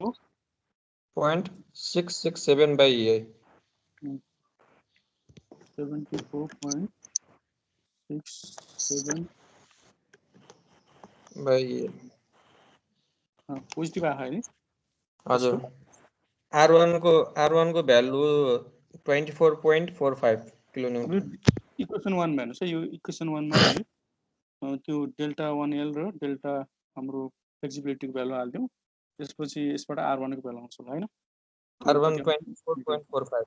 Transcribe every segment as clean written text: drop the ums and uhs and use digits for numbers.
0.667 by EI. 74.67 by EI. Positive आयो नि हजुर R1 को भ्यालु 24.45 किलोन्युटन इक्वेसन 1 मा हेर्नुस् है यो इक्वेसन 1 मा हामीले त्यो डेल्टा 1L र डेल्टा हाम्रो फ्लेक्सिबिलिटीको भ्यालु हाल्दियौ त्यसपछि यसबाट R1 को भ्यालु आउँछ हैन R1 24.45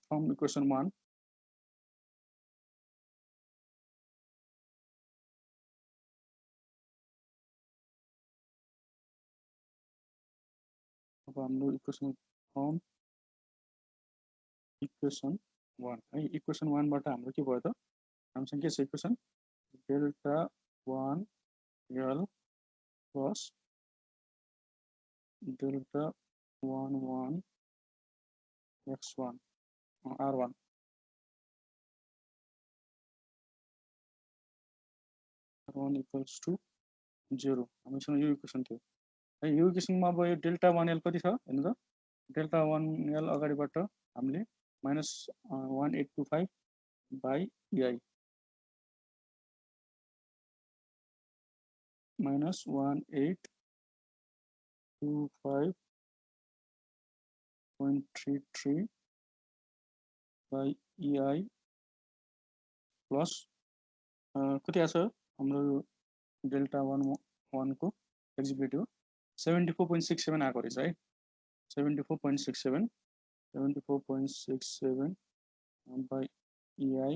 फ्रम इक्वेसन 1 अब हाम्रो इक्वेसन फ्रम इक्वेसन 1 है इक्वेसन 1 बाट हाम्रो के भयो त हामीसँग के छ equation delta 1L plus delta 11 x1 R1 equals to 0 हामीसँग यो इक्वेसन थियो है यो इक्वेसनमा अब यो डेल्टा 1L कति छ हेर्नु त डेल्टा 1L अगाडिबाट हामीले -1825 by EI -1825.33 by EI plus कति आछ हाम्रो डेल्टा 1 को फ्लेक्सिबिलिटी हो 74.67 आएको रहेछ है 74.67 by EI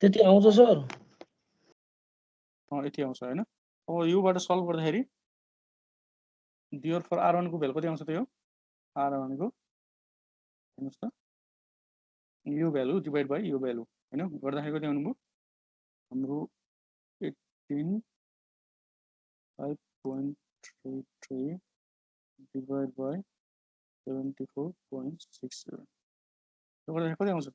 त्यति आउँछ सर यति आउँछ हैन अब योबाट सल्भ गर्दाखेरि डियर फर R1 को भ्यालु कति आउँछ त यो R1 को हेर्नुस् त यो भ्यालु डिभाइड बाइ यो भ्यालु हैन गर्दाखेरि कति आउनु भयो हाम्रो 18.5.33 डिभाइड बाइ 74.67 यो गर्दाखेरि कति आउँछ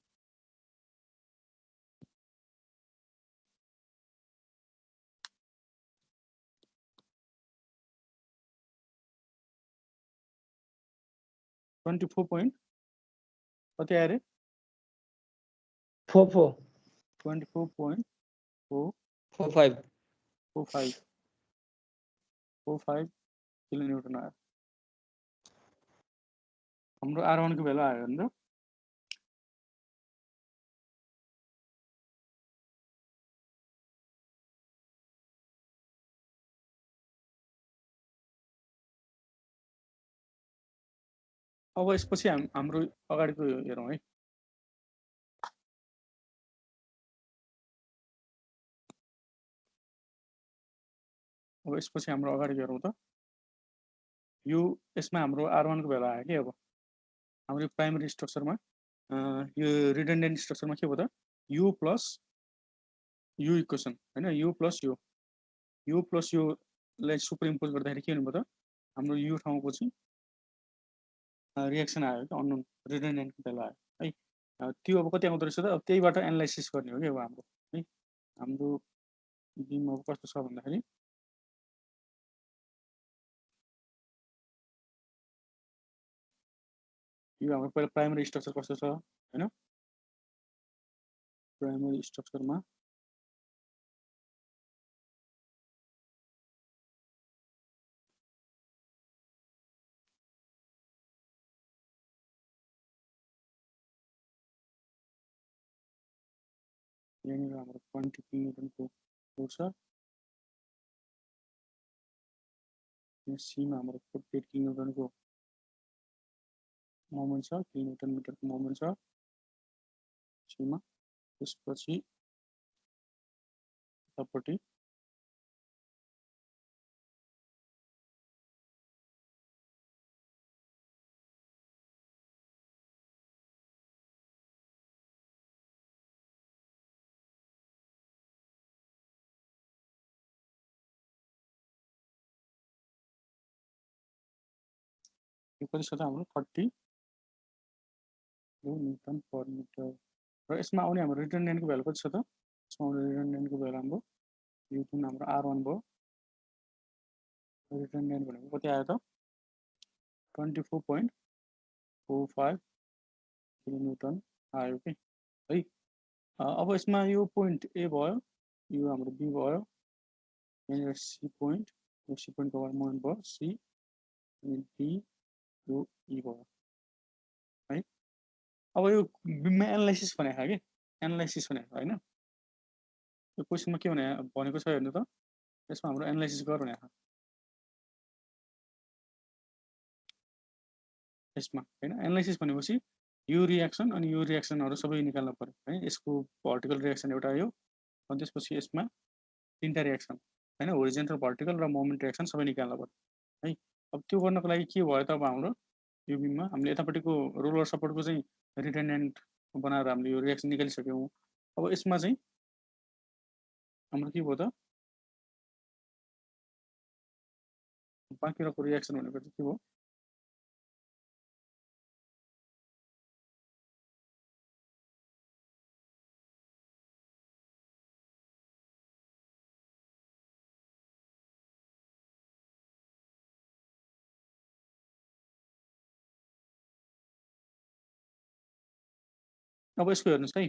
24 point कति आयो रे 24.45 किलोन्युटन आयो हाम्रो R1 को भ्यालु आयो नि त अब यसपछि हाम्रो अगाडिको हेरौँ है अब यसपछि हाम्रो अगाडिको हेरौँ त यो यसमा हाम्रो R1 को भ्यालु आयो के अब हाम्रो प्राइमरी स्ट्रक्चरमा यो रिडन्डेन्ट स्ट्रक्चरमा के भयो त u प्लस यो इक्वेसन हैन u प्लस यो लाई सुपर इम्पोज गर्दाखेरि के हुनु भयो त हाम्रो यो ठाउँको चाहिँ रिएक्सन आयो कि अननोन रिडन्डेन्ट भ्यालु आयो है त्यो अब कति आउँदो रहेछ त अब त्यहीबाट एनालाइसिस गर्ने हो कि अब हाम्रो है हाम्रो बिम अब कस्तो छ भन्दाखेरि यो हाम्रो पहिला प्राइमरी स्ट्रक्चर कस्तो छ हैन प्राइमरी स्ट्रक्चरमा यहाँनिर हाम्रो 20 किलोन्युटनको फोर्स छ यहाँ सीमा हाम्रो 48 किलोन्युटनको मोमेन्ट छ किलोमिटर मिटरको मोमेन्ट छ सीमा त्यसपछि यतापट्टि यो कति छ त हाम्रो 30 न्युटन पर मिटर र यसमा आउने हाम्रो रिडन्डेन्टको भ्यालु कति छ त यसमा आउने रिडन्डेन्टको भ्यालु हाम्रो यो जुन हाम्रो R1 भयो रिडन्डेन्ट भनेको कति आयो त 24.45 किलोन्युटन आयो कि है। अब यसमा यो पोइन्ट ए भयो, यो हाम्रो बी भयो, यहाँनिर सी पोइन्ट, यो सी पोइन्टको मोमेन्ट भयो सी, अनि डी, यो ई भयो है। अब यो बिममा एनालाइसिस भनेको कि एनालाइसिस भनेको होइन, यो क्वेसनमा के भनेको छ हेर्नु त, यसमा हाम्रो एनालाइसिस गर भनेको यसमा होइन। एनालाइसिस भनेपछि यो रियाक्सन अनि यो रियाक्सनहरू सबै निकाल्नु पर्यो है। यसको भर्टिकल रियाक्सन एउटा यो, अनि त्यसपछि यसमा तीनटा रियाक्सन होइन, होरिजेन्टल भर्टिकल र मोमेन्ट रियाक्सन सबै निकाल्नु पर्यो है। अब त्यो गर्नको लागि के भयो त, अब हाम्रो यो बिममा हामीले यतापट्टिको रोलर सपोर्टको चाहिँ रिटेन्डेन्ट बनाएर हामीले यो रियाक्सन निकालिसक्यौँ। अब यसमा चाहिँ हाम्रो के भयो त, बाँकी रहेको रियाक्सन भनेको चाहिँ के भयो, अब यसको हेर्नुहोस् है,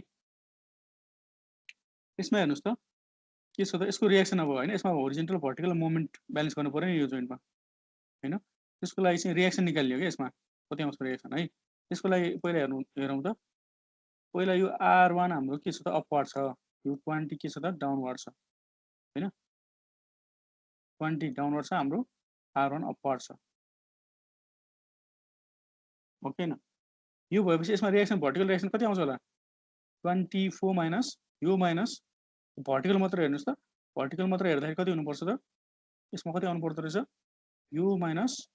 यसमा हेर्नुहोस् त के छ त, यसको रियाक्सन अब होइन, यसमा होरिजेन्टल भर्टिकल मोमेन्ट ब्यालेन्स गर्नु पऱ्यो नि यो जोइन्टमा होइन। त्यसको लागि चाहिँ रियाक्सन निकालियो कि यसमा कति आउँछ रियाक्सन है। त्यसको लागि पहिला हेरौँ त, पहिला यो R1 हाम्रो के छ त, अपवार्ड छ, यो क्वान्टिटी के छ त, डाउनवार्ड छ होइन। क्वान्टिटी डाउनवार्ड छ, हाम्रो R1 अपवार्ड छ, ओके न। यो भएपछि यसमा रियाक्सन भर्टिकल रियाक्सन कति आउँछ होला, 24 माइनस यो माइनस भर्टिकल मात्र हेर्नुहोस् त, भर्टिकल मात्र हेर्दाखेरि कति हुनुपर्छ त, यसमा कति आउनु पर्दो रहेछ, यो माइनस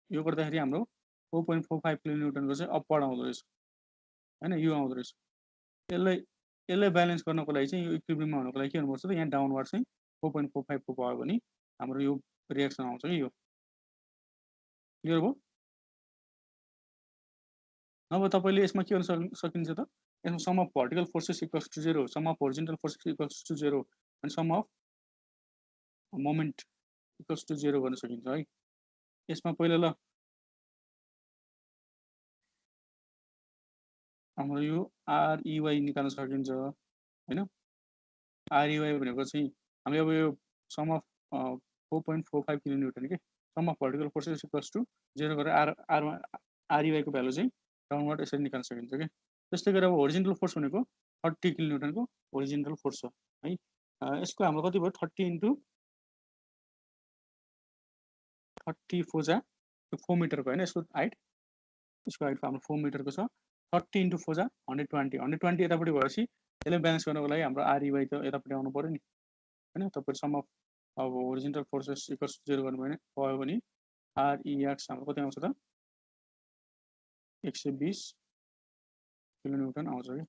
यो गर्दाखेरि हाम्रो 4.45 किलोन्युटनको चाहिँ अपवार्ड आउँदो रहेछ होइन, यो आउँदो रहेछ। यसलाई ब्यालेन्स गर्नको लागि चाहिँ यो इक्विलिब्रियममा हुनको लागि के हुनुपर्छ त, यहाँ डाउनवार्ड चाहिँ 4.45 को भयो भने हाम्रो यो रियाक्सन आउँछ कि यो, क्लियर भयो। अब तपाईँले यसमा के गर्न सकिन्छ त, यसमा sum of vertical forces equals to 0, sum of horizontal forces equals to 0 अनि sum of moment equals to 0 गर्न सकिन्छ है। यसमा पहिला ल हाम्रो यो REY निकाल्न सकिन्छ होइन। REY भनेको चाहिँ हामीले अब यो सम अफ 4.45 किलोन्युटन के, sum of vertical forces equals to 0 गरेर REY को भ्यालु चाहिँ डाउनवार्ड यसरी निकाल्न सकिन्छ कि। त्यस्तै गरेर अब होरिजेन्टल फोर्स भनेको 30 किलोन्युटनको होरिजेन्टल फोर्स छ है। यसको हाम्रो कति भयो, 30 इन्टु 30 फोजा 4 मिटरको होइन, यसको हाइट हाम्रो 4 मिटरको छ, 30 इन्टु फोजा 120, 120 यतापट्टि भएपछि यसलाई ब्यालेन्स गर्नको लागि हाम्रो REY त यतापट्टि आउनु पऱ्यो नि होइन। तपाईँहरू सम अफ अब होरिजेन्टल फोर्सेस इक्वल्स टु 0 गर्नुभयो भने REX हाम्रो कति आउँछ त, 120 किलोन्युटन आउँछ कि।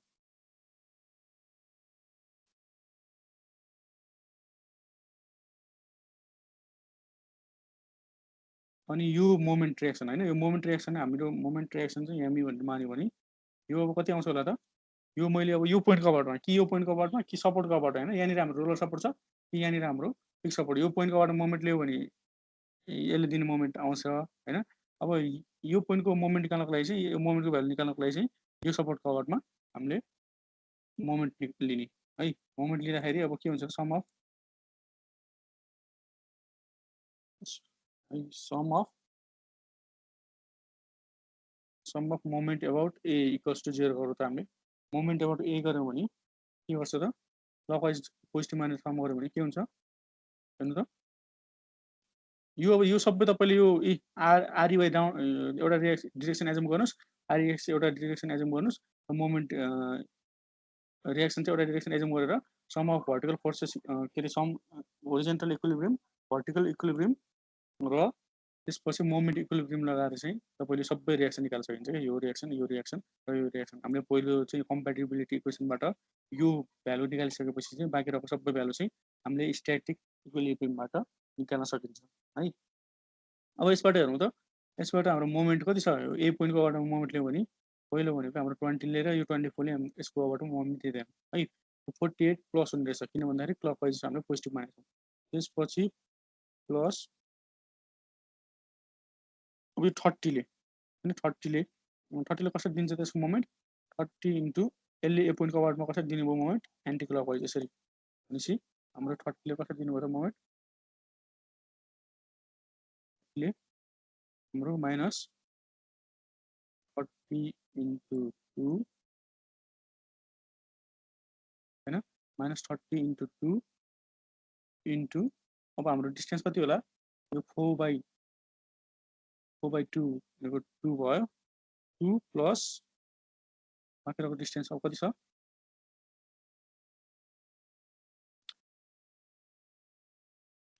अनि यो मोमेन्ट रियाक्सन होइन, यो मोमेन्ट रियाक्सन हाम्रो मोमेन्ट रियाक्सन चाहिँ एमई भनेर मान्यो भने यो अब कति आउँछ होला त, यो मैले अब यो पोइन्टको अबाउटमा कि यो पोइन्टको अबाउटमा कि सपोर्टको अबाउट होइन, यहाँनिर हाम्रो रोलर सपोर्ट छ कि यहाँनिर हाम्रो फिक्स सपोर्ट, यो पोइन्टको अबाउट मोमेन्ट लियो भने यसले दिने मोमेन्ट आउँछ होइन। अब यो पोइन्टको मोमेन्ट निकाल्नको लागि चाहिँ, यो मोमेन्टको भ्यालु निकाल्नको लागि चाहिँ यो सपोर्टको अबाउटमा हामीले मोमेन्ट लिने है। मोमेन्ट लिँदाखेरि अब के हुन्छ, sum of moment about A equals to 0 गरौँ त, हामीले मोमेन्ट एबाउट ए गऱ्यौँ भने के गर्छ त, क्लकवाइज पोजिटिभ माइनस फर्म गऱ्यो भने के हुन्छ हेर्नु त। यो अब यो सबै तपाईँले यो REY डाउन एउटा डिरेक्सन एजुम गर्नुहोस्, REX एउटा डिरेक्सन एजुम गर्नुहोस्, मोमेन्ट रियाक्सन चाहिँ एउटा डिरेक्सन एजुम गरेर सम अफ भर्टिकल फोर्सेस के अरे sum horizontal equilibrium, vertical equilibrium र त्यसपछि मोमेन्ट इक्विलिब्रियम लगाएर चाहिँ तपाईँले सबै रियाक्सन निकाल्न सकिन्छ क्या, यो रियाक्सन र यो रियाक्सन। हामीले पहिलो चाहिँ कम्प्याटिबिलिटी इक्वेसनबाट यो भ्यालु निकालिसकेपछि चाहिँ बाँकी रहेको सबै भ्यालु चाहिँ हामीले स्ट्याटिक इक्विलिब्रियमबाट निकाल्न सकिन्छ है। अब यसबाट हेरौँ त, यसबाट हाम्रो मोमेन्ट कति छ, ए पोइन्टको अबाउटमा मोमेन्ट लियो भने पहिलो भनेको हाम्रो 20 लिएर यो 24ले यसको अबाउटमा मोमेन्ट दिँदैन है। 48 प्लस हुने रहेछ, किन भन्दाखेरि क्लकवाइज हामीले पोजिटिभ मानेको छौँ। त्यसपछि प्लस अब यो 30ले अनि 30 ले कसरी दिन्छ त्यसको मोमेन्ट 30 इन्टु यसले ए पोइन्टको अगाडिमा कसरी दिने भयो मोमेन्ट एन्टी क्लकवाइज यसरी भनेपछि हाम्रो 30 ले कसरी दिनुभयो त मोमेन्ट ले हाम्रो माइनस 30 इन्टु 2 हैन माइनस 30 इन्टु 2 इन्टु अब हाम्रो डिस्टेन्स कति होला यो 4/2 भनेको 2 भयो 2 प्लस माथिको डिस्टेन्स अब कति छ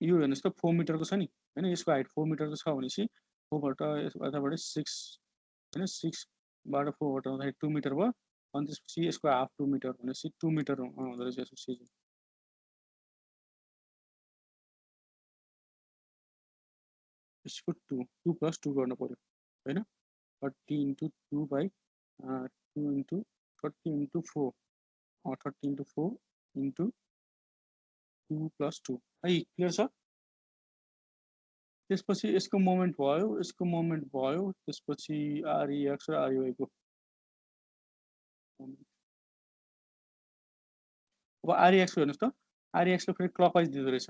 यो हेर्नुस् त 4 मिटरको छ नि हैन यसको हाइट 4 मिटरको छ भनेपछि 4 बाट यताबाट 6 हैन 6 बाट 4 हटाउँदाखेरि 2 मिटर भयो अनि त्यसपछि यसको हाफ 2 मिटर भनेपछि 2 मिटर हुँदो रहेछ यसको सिजन यसको 2 प्लस 2 गर्नु पर्यो हैन 30 into 2 by 2 into 30 into 4 30 into 4 into 2 plus 2 है क्लियर छ त्यसपछि यसको मोमेन्ट भयो त्यसपछि आरइएक्स र आरइवाई को अब आरइएक्स को हेर्नुस् त आरइएक्स को फेरि क्लकवाइज दिँदो रहेछ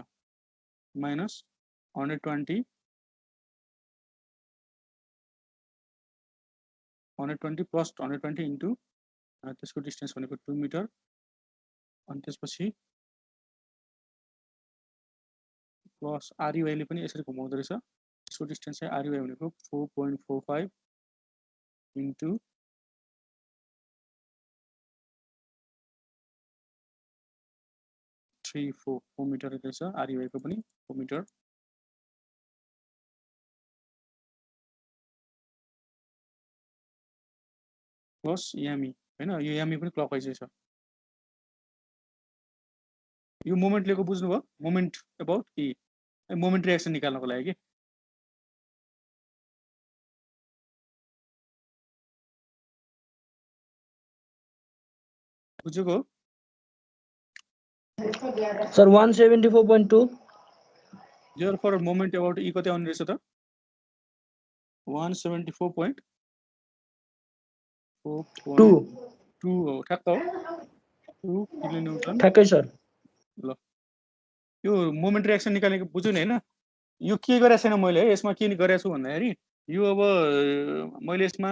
माइनस 120 प्लस 120 इन्टु त्यसको डिस्टेन्स भनेको 2 मिटर अनि त्यसपछि प्लस आरइवाई ले पनि यसरी घुमाउँदो रहेछ त्यसको डिस्टेन्स चाहिँ आरइवाई भनेको 4.45 इन्टु 4 मिटर रहेछ आरइवाई को पनि 4 मिटर प्लस यामी हैन यो यामी पनि क्लकवाइज छ यो मोमेन्ट लिएको बुझ्नुभयो moment about E moment reaction निकाल्नको लागि के बुझ्यो सर 174.2 therefore मोमेन्ट अबाउट ई कति आउने रहेछ त 174.2 हो ठ्याक्क हो 2 किलोन्युटन ठ्याक्कै सर ल यो मोमेन्ट रिएक्सन निकालेको बुझ्यो नि हैन यो के गरेको छैन मैले है यसमा के गरेको छु भन्दाखेरि यो अब मैले यसमा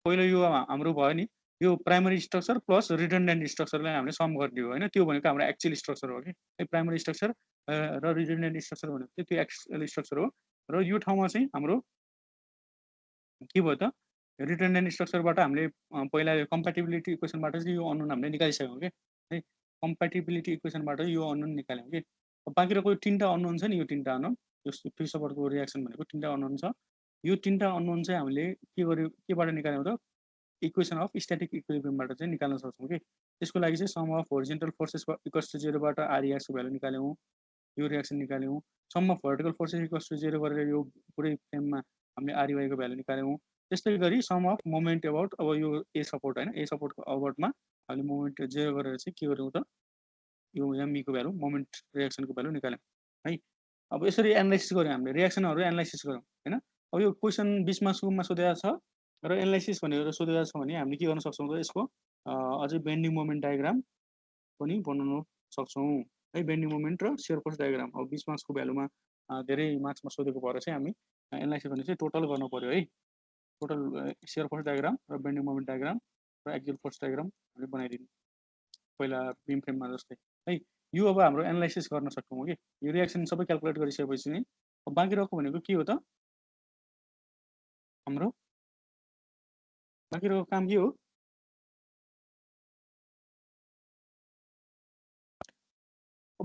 पहिलो यो हाम्रो भयो नि यो प्राइमरी स्ट्रक्चर प्लस रिडन्डेन्ट स्ट्रक्चरलाई हामीले सम गर्ने हो हैन त्यो भनेको हाम्रो एक्चुअल स्ट्रक्चर हो कि प्राइमरी स्ट्रक्चर र रिडन्डेन्ट स्ट्रक्चर भनेको त्यो एक्चुअल स्ट्रक्चर हो र यो ठाउँमा चाहिँ हाम्रो के भयो त रिडन्डेन्ट स्ट्रक्चरबाट हामीले पहिला कम्प्याटिबिलिटी इक्वेसनबाट चाहिँ यो अननोन हामीले निकालिसक्यौँ के है कम्प्याटिबिलिटी इक्वेसनबाट यो अननोन निकाल्यौँ के बाँकी रहेको तीनटा अननोन छ नि यो तीनटा अननोन यो फ्री सपोर्टको रिएक्सन भनेको तीनटा अननोन छ यो तीनटा अननोन चाहिँ हामीले के गर्यो केबाट निकाल्यौँ त इक्वेसन अफ स्ट्याटिक इक्विलिब्रियमबाट चाहिँ निकाल्न सक्छौँ कि त्यसको लागि चाहिँ sum of horizontal forces equals to 0 बाट आरइएक्सको भ्यालु निकाल्यौँ यो रिएक्सन निकाल्यौँ sum of vertical forces equals to 0 गरेर यो पुरै फ्रेममा हामीले आरइवाई को भ्यालु निकाल्यौँ त्यस्तै गरी सम अफ मोमेन्ट अबाउट अब यो ए सपोर्ट हैन ए सपोर्टको अबाउटमा हामीले मोमेन्ट 0 गरेर चाहिँ के गर्यौँ त यो एमई को भ्यालु मोमेन्ट रिएक्सनको भ्यालु निकाल्यौँ है अब यसरी एनालाइसिस गर्यौँ हामीले रिएक्सनहरु एनालाइसिस गर्यौँ हैन अब यो क्वेशन 20 मा सुरुमा सोधेको छ र एनालाइसिस भनेर सोधेको छ भने हामीले के गर्न सक्छौँ त यसको अझै बेन्डिङ मोमेन्ट डायग्राम पनि बनाउन सक्छौँ है बेन्डिङ मोमेन्ट र शियर फोर्स डायग्राम अब 20 मार्क्सको भ्यालुमा धेरै मार्क्समा सोधेको भएर चाहिँ हामी एनालाइसिस भने चाहिँ टोटल गर्न पर्यो है टोटल शियर फोर्स डायग्राम र बेन्डिङ मोमेन्ट डायग्राम र एक्सियल फोर्स डायग्राम हामीले बनाइदिनु पहिला बीम फ्रेममा जस्तै है यो अब हाम्रो एनालाइसिस गर्न सक्छौँ कि यो रिएक्सन सबै क्याल्कुलेट गरिसकेपछि नै बाँकी रहेको भनेको के हो त हाम्रो बाँकी रहेको काम के हो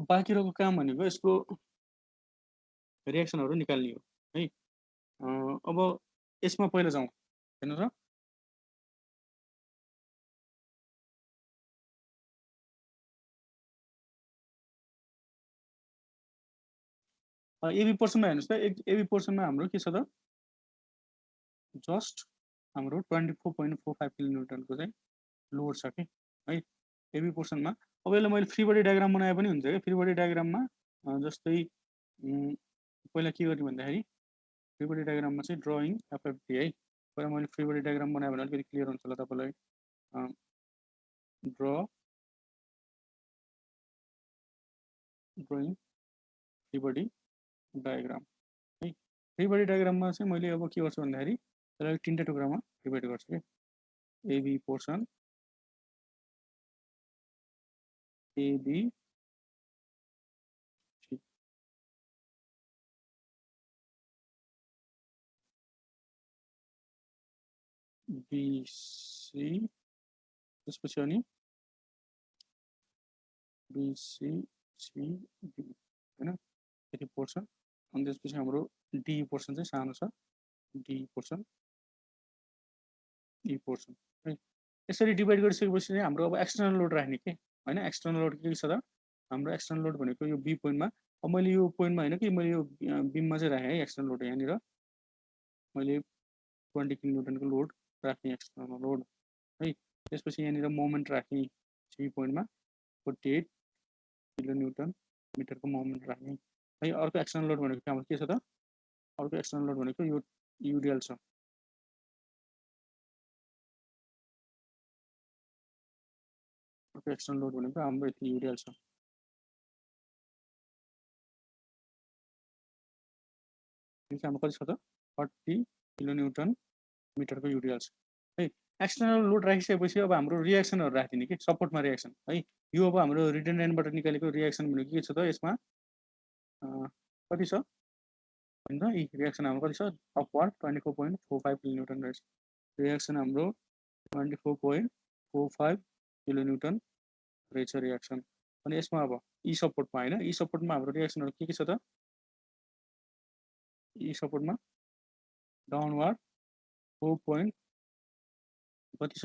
बाँकी रहेको काम भनेको यसको रिएक्सनहरु निकाल्ने हो है अब यसमा पहिला जाउँ हेर्नुस् एबी पोर्सनमा हेर्नुस् त एबी पोर्सनमा हाम्रो के छ त जस्ट हाम्रो 24.45 किलोन्युटनको चाहिँ लोड छ कि है एबी पोर्सनमा अब यसलाई मैले फ्री बडी डायग्राम बनाए पनि हुन्छ के फ्री बडी डायग्राममा जस्तै पहिला के गर्ने भन्दाखेरि फ्री बडी डायग्राममा चाहिँ ड्रइङ एफएफडी है पहिला मैले फ्री बडी डायग्राम बनाएँ भने अलिकति क्लियर हुन्छ होला तपाईँलाई ड्रइङ फ्री बडी डायग्राम है फ्री बडी डायग्राममा चाहिँ मैले अब के गर्छु भन्दाखेरि त्यसलाई 3टा टुक्रामा डिभाइड गर्छु के एबी पोर्सन एबी बीसी त्यसपछि अनि बीसी सी डी हैन यति पोर्सन अनि त्यसपछि हाम्रो डी पोर्सन चाहिँ सानो छ डी पोर्सन ई पोर्सन है यसरी डिभाइड गरिसकेपछि चाहिँ हाम्रो अब एक्सटर्नल लोड राख्ने के हैन एक्सटर्नल लोड के छ त हाम्रो एक्सटर्नल लोड भनेको यो बी पोइन्टमा अब मैले यो पोइन्टमा हैन कि मैले यो बीममा चाहिँ राखेँ है एक्सटर्नल लोड यहाँनिर मैले 20 किलोन्युटनको लोड राख्ने एक्सटर्नल लोड है त्यसपछि यहाँनिर मोमेन्ट राख्ने सी पोइन्टमा 48 किलोन्युटन मिटरको मोमेन्ट राख्ने है अर्को एक्सटर्नल लोड भनेको हाम्रो के छ त अर्को एक्सटर्नल लोड भनेको यो युडिएल छ अर्को एक्सटर्नल लोड भनेको हाम्रो यति युडिएल छ हाम्रो कति छ त 40 किलोन्युटन मिटरको युडिएल छ है एक्सटर्नल लोड राखिसकेपछि अब हाम्रो रिएक्सनहरू राखिदिने कि सपोर्टमा रिएक्सन है यो अब हाम्रो रिटेन्डेन्टबाट निकालेको रिएक्सन भनेको के छ त यसमा कति छ हैन यी रिएक्सन हाम्रो कति छ अपवर्ड 24.45 किलोन्युटन रहेछ रिएक्सन हाम्रो 24.45 किलोन्युटन रहेछ रिएक्सन अनि यसमा अब ई सपोर्टमा हैन ई सपोर्टमा हाम्रो रिएक्सनहरू के छ त ई सपोर्टमा डाउनवर्ड 4. कति छ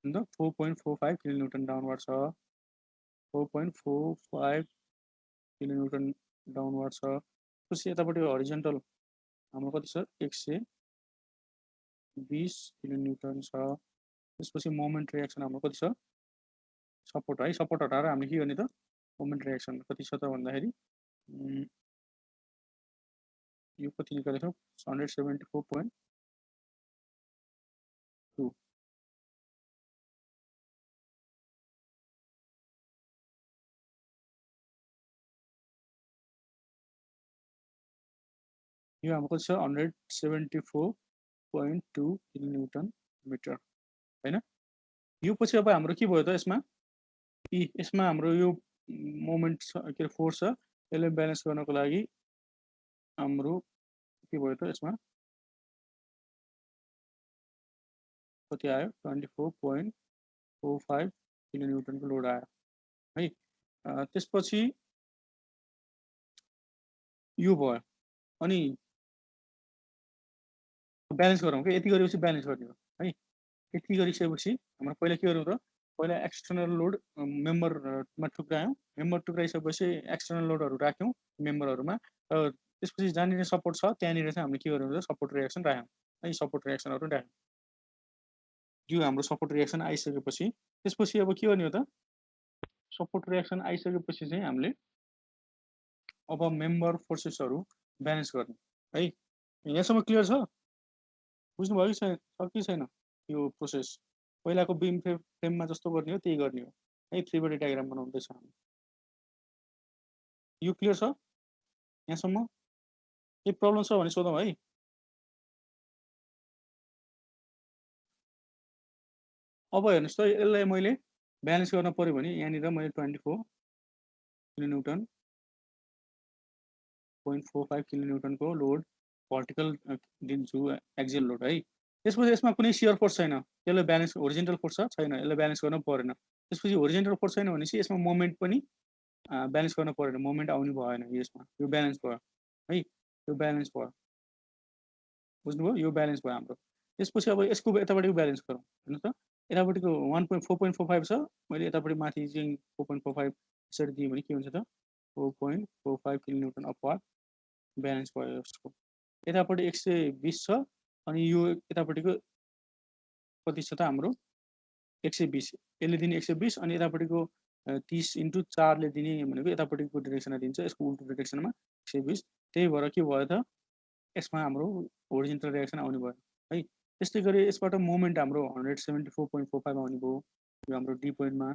अन्त 4.45 किलोन्युटन डाउनवर्ड छ 4.45 किलोन्युटन डाउनवर्ड छ त्यसपछि यतापट्टि हरिजन्टल हाम्रो कति छ 120 किलोन्युटन छ त्यसपछि मोमेन्ट रिएक्सन हाम्रो कति छ सपोर्ट है सपोर्ट हटाएर हामीले के गर्ने त मोमेन्ट रिएक्सन कति छ त भन्दाखेरि यो कति निकालेको छौँ 174.2 यो हाम्रो कति छ 174.2 किलोन्युटन मिटर हैन यो पछि अब हाम्रो के भयो त यसमा हाम्रो यो मोमेन्ट के फोर्स छ यसले ब्यालेन्स गर्नको लागि हाम्रो के भयो त यसमा कति आयो 24.45 किलोन्युटनको लोड आयो है त्यसपछि यो भयो अनि ब्यालेन्स गरौँ के यति गरेपछि ब्यालेन्स गर्ने हो है यति गरिसकेपछि हाम्रो पहिला के गरौँ त पहिला एक्सटर्नल लोड मेम्बरमा टुक्रायौँ मेम्बर टुक्राइसकेपछि एक्सटर्नल लोडहरू राख्यौँ मेम्बरहरूमा त्यसपछि जहाँनिर सपोर्ट छ त्यहाँनिर चाहिँ हामीले के गरौँ त सपोर्ट रिएक्सन राख्यौँ है सपोर्ट रिएक्सनहरू राख्यौँ यो हाम्रो सपोर्ट रिएक्सन आइसकेपछि त्यसपछि अब के गर्ने हो त सपोर्ट रिएक्सन आइसकेपछि चाहिँ हामीले अब मेम्बर फोर्सेसहरू ब्यालेन्स गर्ने है यहाँसम्म क्लियर छ बुझ्नुभयो कि छैन कि छैन यो प्रोसेस पहिलाको बिम फ्रेममा जस्तो गर्ने हो त्यही गर्ने हो है थ्री बडी डायग्राम बनाउँदैछ हामी यो क्लियर छ यहाँसम्म के प्रब्लम छ भने सोधौँ है अब हेर्नुहोस् त यसलाई मैले ब्यालेन्स गर्न पर्यो भने यहाँनिर मैले 24 किलोन्युटन 0.45 किलोन्युटनको लोड भर्टिकल दिन्छु एक्सियल लोड है त्यसपछि यसमा कुनै शियर फोर्स छैन यसले ब्यालेन्स होरिजेन्टल फोर्स छ छैन यसले ब्यालेन्स गर्न परेन त्यसपछि होरिजेन्टल फोर्स छैन भनेपछि यसमा मोमेन्ट पनि ब्यालेन्स गर्न परेन मोमेन्ट आउनु भएन यसमा यो ब्यालेन्स भयो है यो ब्यालेन्स भयो बुझ्नुभयो यो ब्यालेन्स भयो हाम्रो त्यसपछि अब यसको यतापट्टिको ब्यालेन्स गरौँ हेर्नुहोस् त यतापट्टिको 4.45 छ मैले यतापट्टि माथि चाहिँ 4.45 यसरी दिएँ भने के हुन्छ त 4.45 किलोन्युटन अपवर्ड ब्यालेन्स भयो यसको यतापट्टि 120 छ अनि यो यतापट्टिको कति छ त हाम्रो 120 यसले दिने 120 अनि यतापट्टिको 30 × 4 ले दिने भनेको यतापट्टिको डिरेक्सनमा दिन्छ यसको उल्टो डिरेक्सनमा 120 त्यही भएर के भयो त यसमा हाम्रो होरिजेन्टल रिएक्सन आउने भयो है त्यस्तै गरी यसबाट मोमेन्ट हाम्रो 174.45 आउने भयो यो हाम्रो डी पोइन्टमा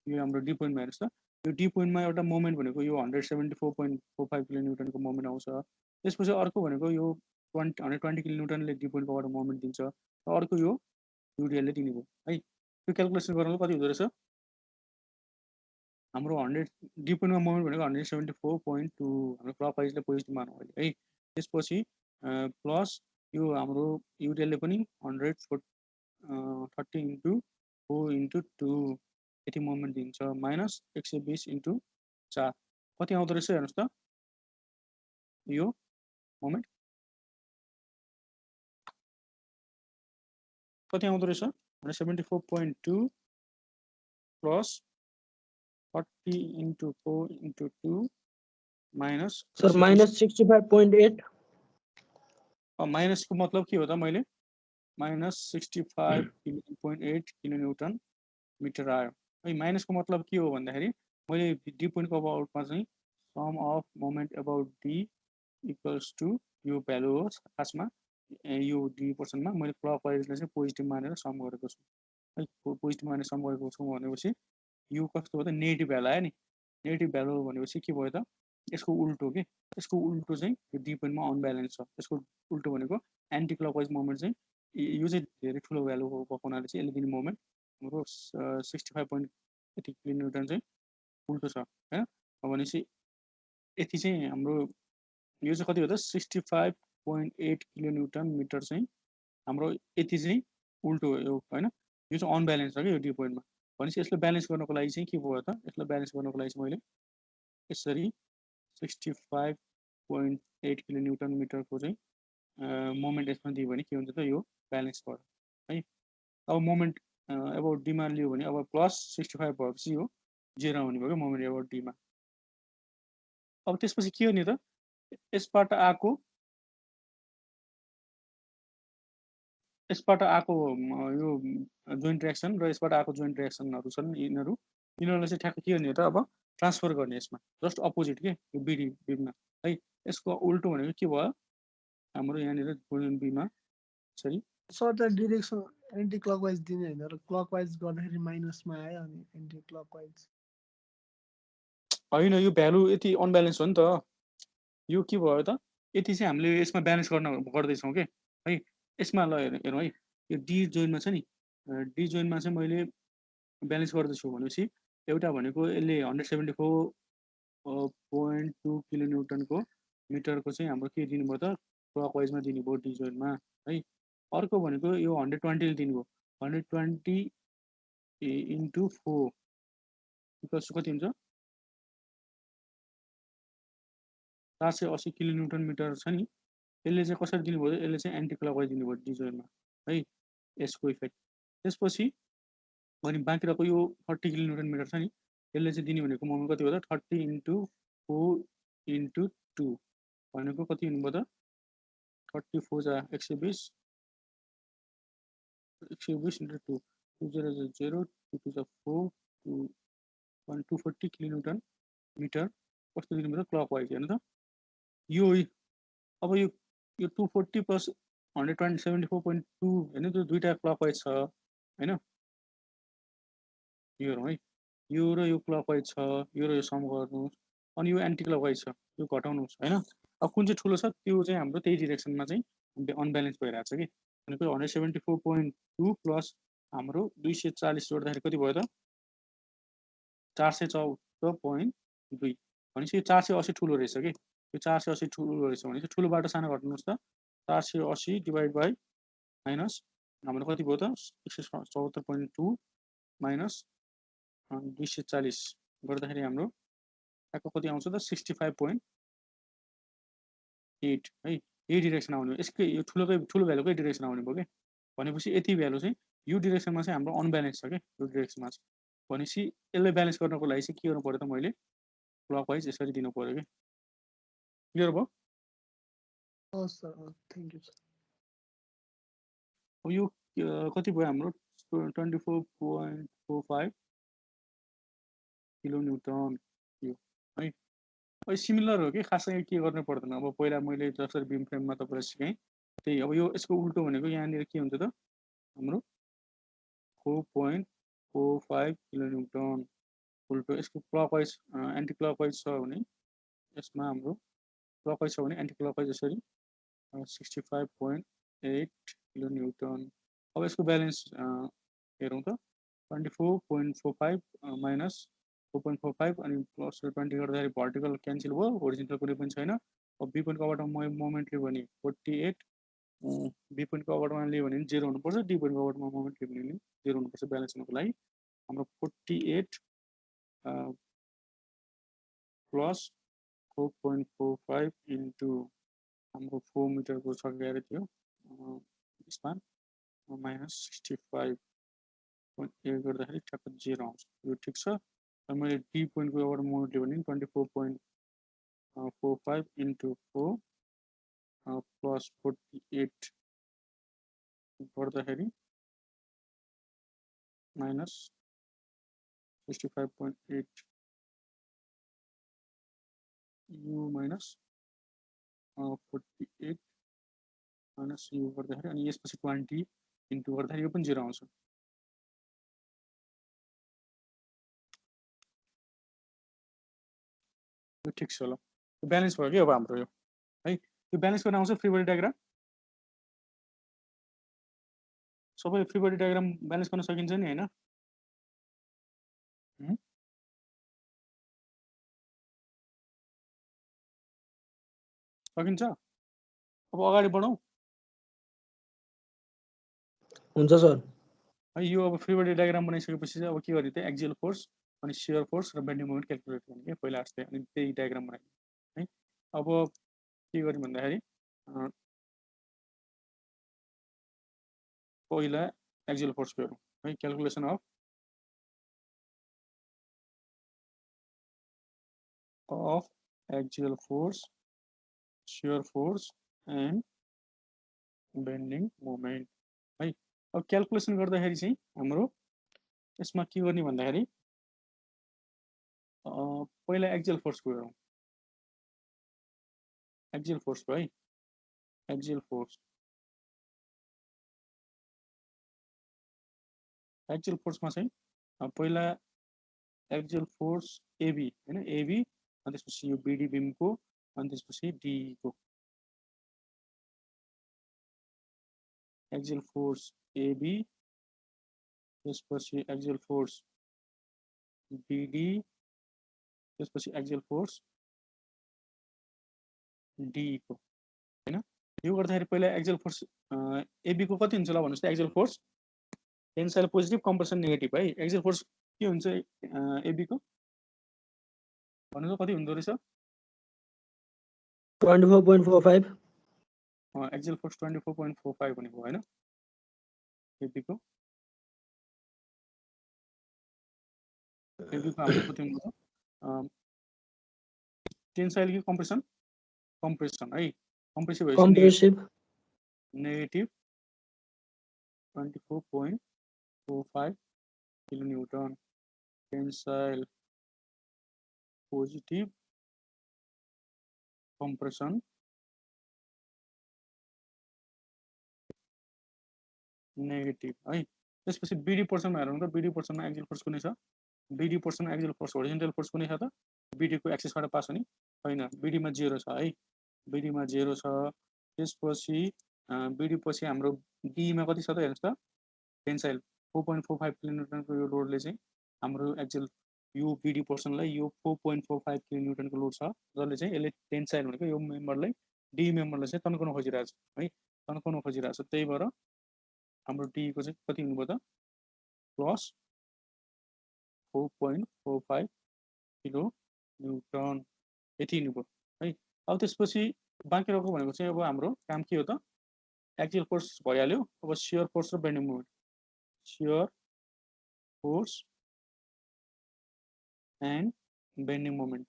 हेर्नुहोस् त यो डी पोइन्टमा एउटा मोमेन्ट भनेको यो 174.45 किलोन्युटनको मोमेन्ट आउँछ त्यसपछि अर्को भनेको यो 120 किलोन्युटनले डी पोइन्टकोबाट मोमेन्ट दिन्छ र अर्को यो युडिएलले दिने भयो है त्यो क्याल्कुलेसन गर्नु कति हुँदो रहेछ हाम्रो 100 डी पोइन्टमा मोमेन्ट भनेको 174.2 हाम्रो क्लकवाइजले पोजिटिभ मानौँ अहिले है त्यसपछि प्लस यो हाम्रो युडिएलले पनि 130 इन्टु 4 इन्टु 2 यति मोमेन्ट दिन्छ माइनस 120 इन्टु 4 कति आउँदो रहेछ हेर्नुहोस् त यो मोमेन्ट कति आउँदो रहेछ 174.2 plus 40 into 4 into 2 minus Sir, minus 65.8. माइनसको मतलब के हो त मैले माइनस 65.8 किलोन्युटन मिटर आयो है माइनसको मतलब के हो भन्दाखेरि मैले डी पोइन्टको अबाउटमा चाहिँ sum of moment about D equals to यो भ्यालु हो खासमा यो डी पर्सनमा मैले क्लकवाइजलाई चाहिँ पोजिटिभ मानेर सम गरेको छु है पोजिटिभ मानेर सम गरेको छु भनेपछि यो कस्तो हो त नेगेटिभ भ्यालु आयो नि नेगेटिभ भ्यालु भनेपछि के भयो त यसको उल्टो के यसको उल्टो चाहिँ यो डी पोइन्टमा अनब्यालेन्स छ यसको उल्टो भनेको एन्टी क्लकवाइज मोमेन्ट चाहिँ यो चाहिँ धेरै ठुलो भ्यालु भएको हुनाले चाहिँ यसले दिने मोमेन्ट हाम्रो 65.8 किलोन्युटन चाहिँ उल्टो छ होइन भनेपछि यति चाहिँ हाम्रो यो चाहिँ कति हो त 65.8 किलोन्युटन मिटर चाहिँ हाम्रो यति चाहिँ उल्टो हो यो होइन यो चाहिँ अनब्यालेन्स छ क्या यो डी पोइन्टमा भनेपछि यसलाई ब्यालेन्स गर्नको लागि चाहिँ के भयो त यसलाई ब्यालेन्स गर्नको लागि चाहिँ मैले यसरी 65.8 किलोन्युटन मिटरको चाहिँ मोमेन्ट यसमा दियो भने के हुन्छ त यो ब्यालेन्स भयो है अब मोमेन्ट अबाउट डीमा लियो भने अब प्लस 65 भएपछि यो 0 हुने भयो क्या मोमेन्ट अबाउट डीमा अब त्यसपछि के हो नि त यसबाट आएको यो जोइन्ट रिएक्सन र यसबाट आएको जोइन्ट रिएक्सनहरू छन् यिनीहरूलाई चाहिँ ठ्याक्क के गर्ने त अब ट्रान्सफर गर्ने यसमा जस्ट अपोजिट के यो बिडी बीमा है यसको उल्टो भनेको के भयो हाम्रो यहाँनिर पोजिसन बीमा सरी सर त डिरेक्सन एन्टी क्लकवाइज दिने होइन र क्लकवाइज गर्दाखेरि माइनसमा आयो अनि एन्टी क्लकवाइज होइन यो भ्यालु यति अनब्यालेन्स हो नि त यो के भयो त यति चाहिँ हामीले यसमा ब्यालेन्स गर्दैछौँ के है यसमा ल हेरौँ है यो डी जोइनमा छ नि डी जोइनमा चाहिँ मैले ब्यालेन्स गर्दैछु भनेपछि एउटा भनेको यसले 174.2 किलोन्युटनको मिटरको चाहिँ हाम्रो के दिनुभयो त क्लकवाइजमा दिनुभयो डी जोइनमा है अर्को भनेको यो 120ले दिनुभयो 120 इन्टु 4 इक्वल्स टु कति हुन्छ 480 किलोन्युटन मिटर छ नि यसले चाहिँ कसरी दिनुभयो यसले चाहिँ एन्टी क्लकवाइज दिनुभयो डी जोइनमा है यसको इफेक्ट त्यसपछि अनि बाँकी रहेको यो 30 किलोन्युटन मिटर छ नि यसले चाहिँ दिने भनेको मोमेन्ट कति हो त 30 इन्टु 4 इन्टु 2 भनेको कति हुनुभयो त 34 जा 120 इन्टु 2 0 0 2 जा 4 240 किलोन्युटन मिटर कस्तो दिनुभयो त क्लकवाइज हेर्नु त यो अब यो 240 प्लस 174.2 होइन त्यो दुईवटा क्लकवाइज छ होइन यो हेरौँ है यो र यो क्लकवाइज छ यो र यो सम गर्नुहोस् अनि यो एन्टी क्लकवाइज छ यो घटाउनुहोस् होइन अब कुन चाहिँ ठुलो छ त्यो चाहिँ हाम्रो त्यही डिरेक्सनमा चाहिँ अनब्यालेन्स भइरहेको छ कि भनेको 174.2 प्लस हाम्रो 240 जोड्दाखेरि कति भयो त 414.2 भनेपछि यो 480 ठुलो रहेछ कि यो 480 ठुलो रहेछ भने चाहिँ ठुलोबाट सानो घटाउनुहोस् त 480 डिभाइड बाई माइनस हाम्रो कति भयो त 174.2 माइनस 240 गर्दाखेरि हाम्रो ठ्याक्क कति आउँछ त 65.8 है यही डिरेक्सन आउने यसकै यो ठुलो भ्यालुकै डिरेक्सन आउने भयो कि भनेपछि यति भ्यालु चाहिँ यो डिरेक्सनमा चाहिँ हाम्रो अनब्यालेन्स छ क्या यो डिरेक्सनमा चाहिँ भनेपछि यसलाई ब्यालेन्स गर्नको लागि चाहिँ के गर्नु पर्यो त मैले क्लकवाइज यसरी दिनु पर्यो कि क्लियर भयो हस् सर थ्याङ्क यू सर अब यो कति भयो हाम्रो 24.45 किलोन्युटन यो है अब सिमिलर हो कि खासै के गर्नु पर्दैन अब पहिला मैले जसरी बिम फ्रेममा तपाईँलाई सिकाएँ त्यही अब यो यसको उल्टो भनेको यहाँनिर के हुन्छ त हाम्रो 4.45 किलोन्युटन उल्टो यसको क्लकवाइज एन्टी क्लकवाइज छ भने यसमा हाम्रो क्लकवाइज छ भने एन्टी क्लकवाइज यसरी 65.8 किलोन्युटन अब यसको ब्यालेन्स हेरौँ त 24.45 माइनस 4.45 अनि प्लस 20 गर्दाखेरि भर्टिकल क्यान्सल भयो होरिजेन्टल कुनै पनि छैन अब बी पोइन्टको अगाडिमा मोमेन्ट लियो भने 48 बी पोइन्टको अगाडिमा लियो भने 0 हुनुपर्छ डी पोइन्टको अगाडिमा मोमेन्ट लियो भने 0 हुनुपर्छ ब्यालेन्स हुनको लागि हाम्रो 48 प्लस 4.45 इन्टु हाम्रो 4 मिटरको छ गएर थियो स्पान माइनस 65.8 गर्दाखेरि ठ्याक्क 0 आउँछ यो ठिक छ र मैले डी पोइन्टको अगाडि मोमेन्ट लियो भने 24.45 इन्टु 4 प्लस 48 गर्दाखेरि minus 65.8 you minus 48 minus you गर्दाखेरि अनि यसपछि 20 इन्टु गर्दाखेरि यो पनि 0 आउँछ यो ठिक छ ल ब्यालेन्स भयो कि अब हाम्रो यो है यो ब्यालेन्स गर्न आउँछ फ्री बडी डायग्राम सबै फ्री बडी डायग्राम ब्यालेन्स गर्न सकिन्छ नि हैन सकिन्छ अब अगाडि बढौँ हुन्छ सर है यो अब फ्री बडी डायग्राम बनाइसकेपछि चाहिँ अब के गर्ने त एक्सियल फोर्स अनि शियर फोर्स र बेन्डिङ मोमेन्ट क्याल्कुलेट गर्ने के पहिला जस्तै अनि त्यही डायग्राम बनाउने है अब के गर्ने भन्दाखेरि पहिला एक्सियल फोर्स हेरौँ है calculation of axial force shear force and bending moment है अब क्याल्कुलेसन गर्दाखेरि चाहिँ हाम्रो यसमा के गर्ने भन्दाखेरि पहिला एक्सियल फोर्सको हेरौँ एक्सियल फोर्स है एक्सियल फोर्समा चाहिँ पहिला एक्सियल फोर्स एबी हैन एबी अनि त्यसपछि यो बीडी बीमको अनि त्यसपछि डीको एक्सियल फोर्स एबी त्यसपछि एक्सियल फोर्स बीडी त्यसपछि एक्सियल फोर्स डी को हैन यो गर्दाखेरि पहिला एक्सियल फोर्स एबी को कति हुन्छ ल भन्नुस् त axial force tensile positive compression negative है एक्सियल फोर्स के हुन्छ एबी को भन्नुस् कति हुँदो रहेछ 24.45 एक्सियल फोर्स 24.45 भनेको हैन एबी को हाम्रो कति हुन्छ टेन्साइल कि कम्प्रेसन है compressive compressive negative 24.45 किलोन्युटन tensile positive compression negative है त्यसपछि बीडी पोर्सनमा हेरौँ त बीडी पोर्सनमा एक्सियल फोर्स कुनै छ बीडी पोर्सनमा एक्सियल फोर्स होरिजेन्टल फोर्स कुनै छ त बीडी को एक्सिसबाट पास हुने छैन बीडीमा 0 छ है बीडीमा 0 छ त्यसपछि बीडी पछि हाम्रो डीमा कति छ त हेर्नुस् त टेन्साइल 4.45 किलोन्युटनको यो लोडले चाहिँ हाम्रो एक्सियल यो बीडी पोर्सनलाई यो 4.45 किलोन्युटनको लोड छ जसले चाहिँ यसले टेन्साइल भनेको यो मेम्बरलाई डी मेम्बरलाई चाहिँ तन्काउन खोजिरहेछ है तन्काउन खोजिरहेछ त्यही भएर हाम्रो डी को चाहिँ कति हुनुभयो त प्लस 4.45 किलो न्युटन यति हुनुभयो है अब त्यसपछि बाँकी रहेको भनेको चाहिँ अब हाम्रो काम के हो त एक्सियल फोर्स भइहाल्यो अब शियर फोर्स र bending moment shear force and bending moment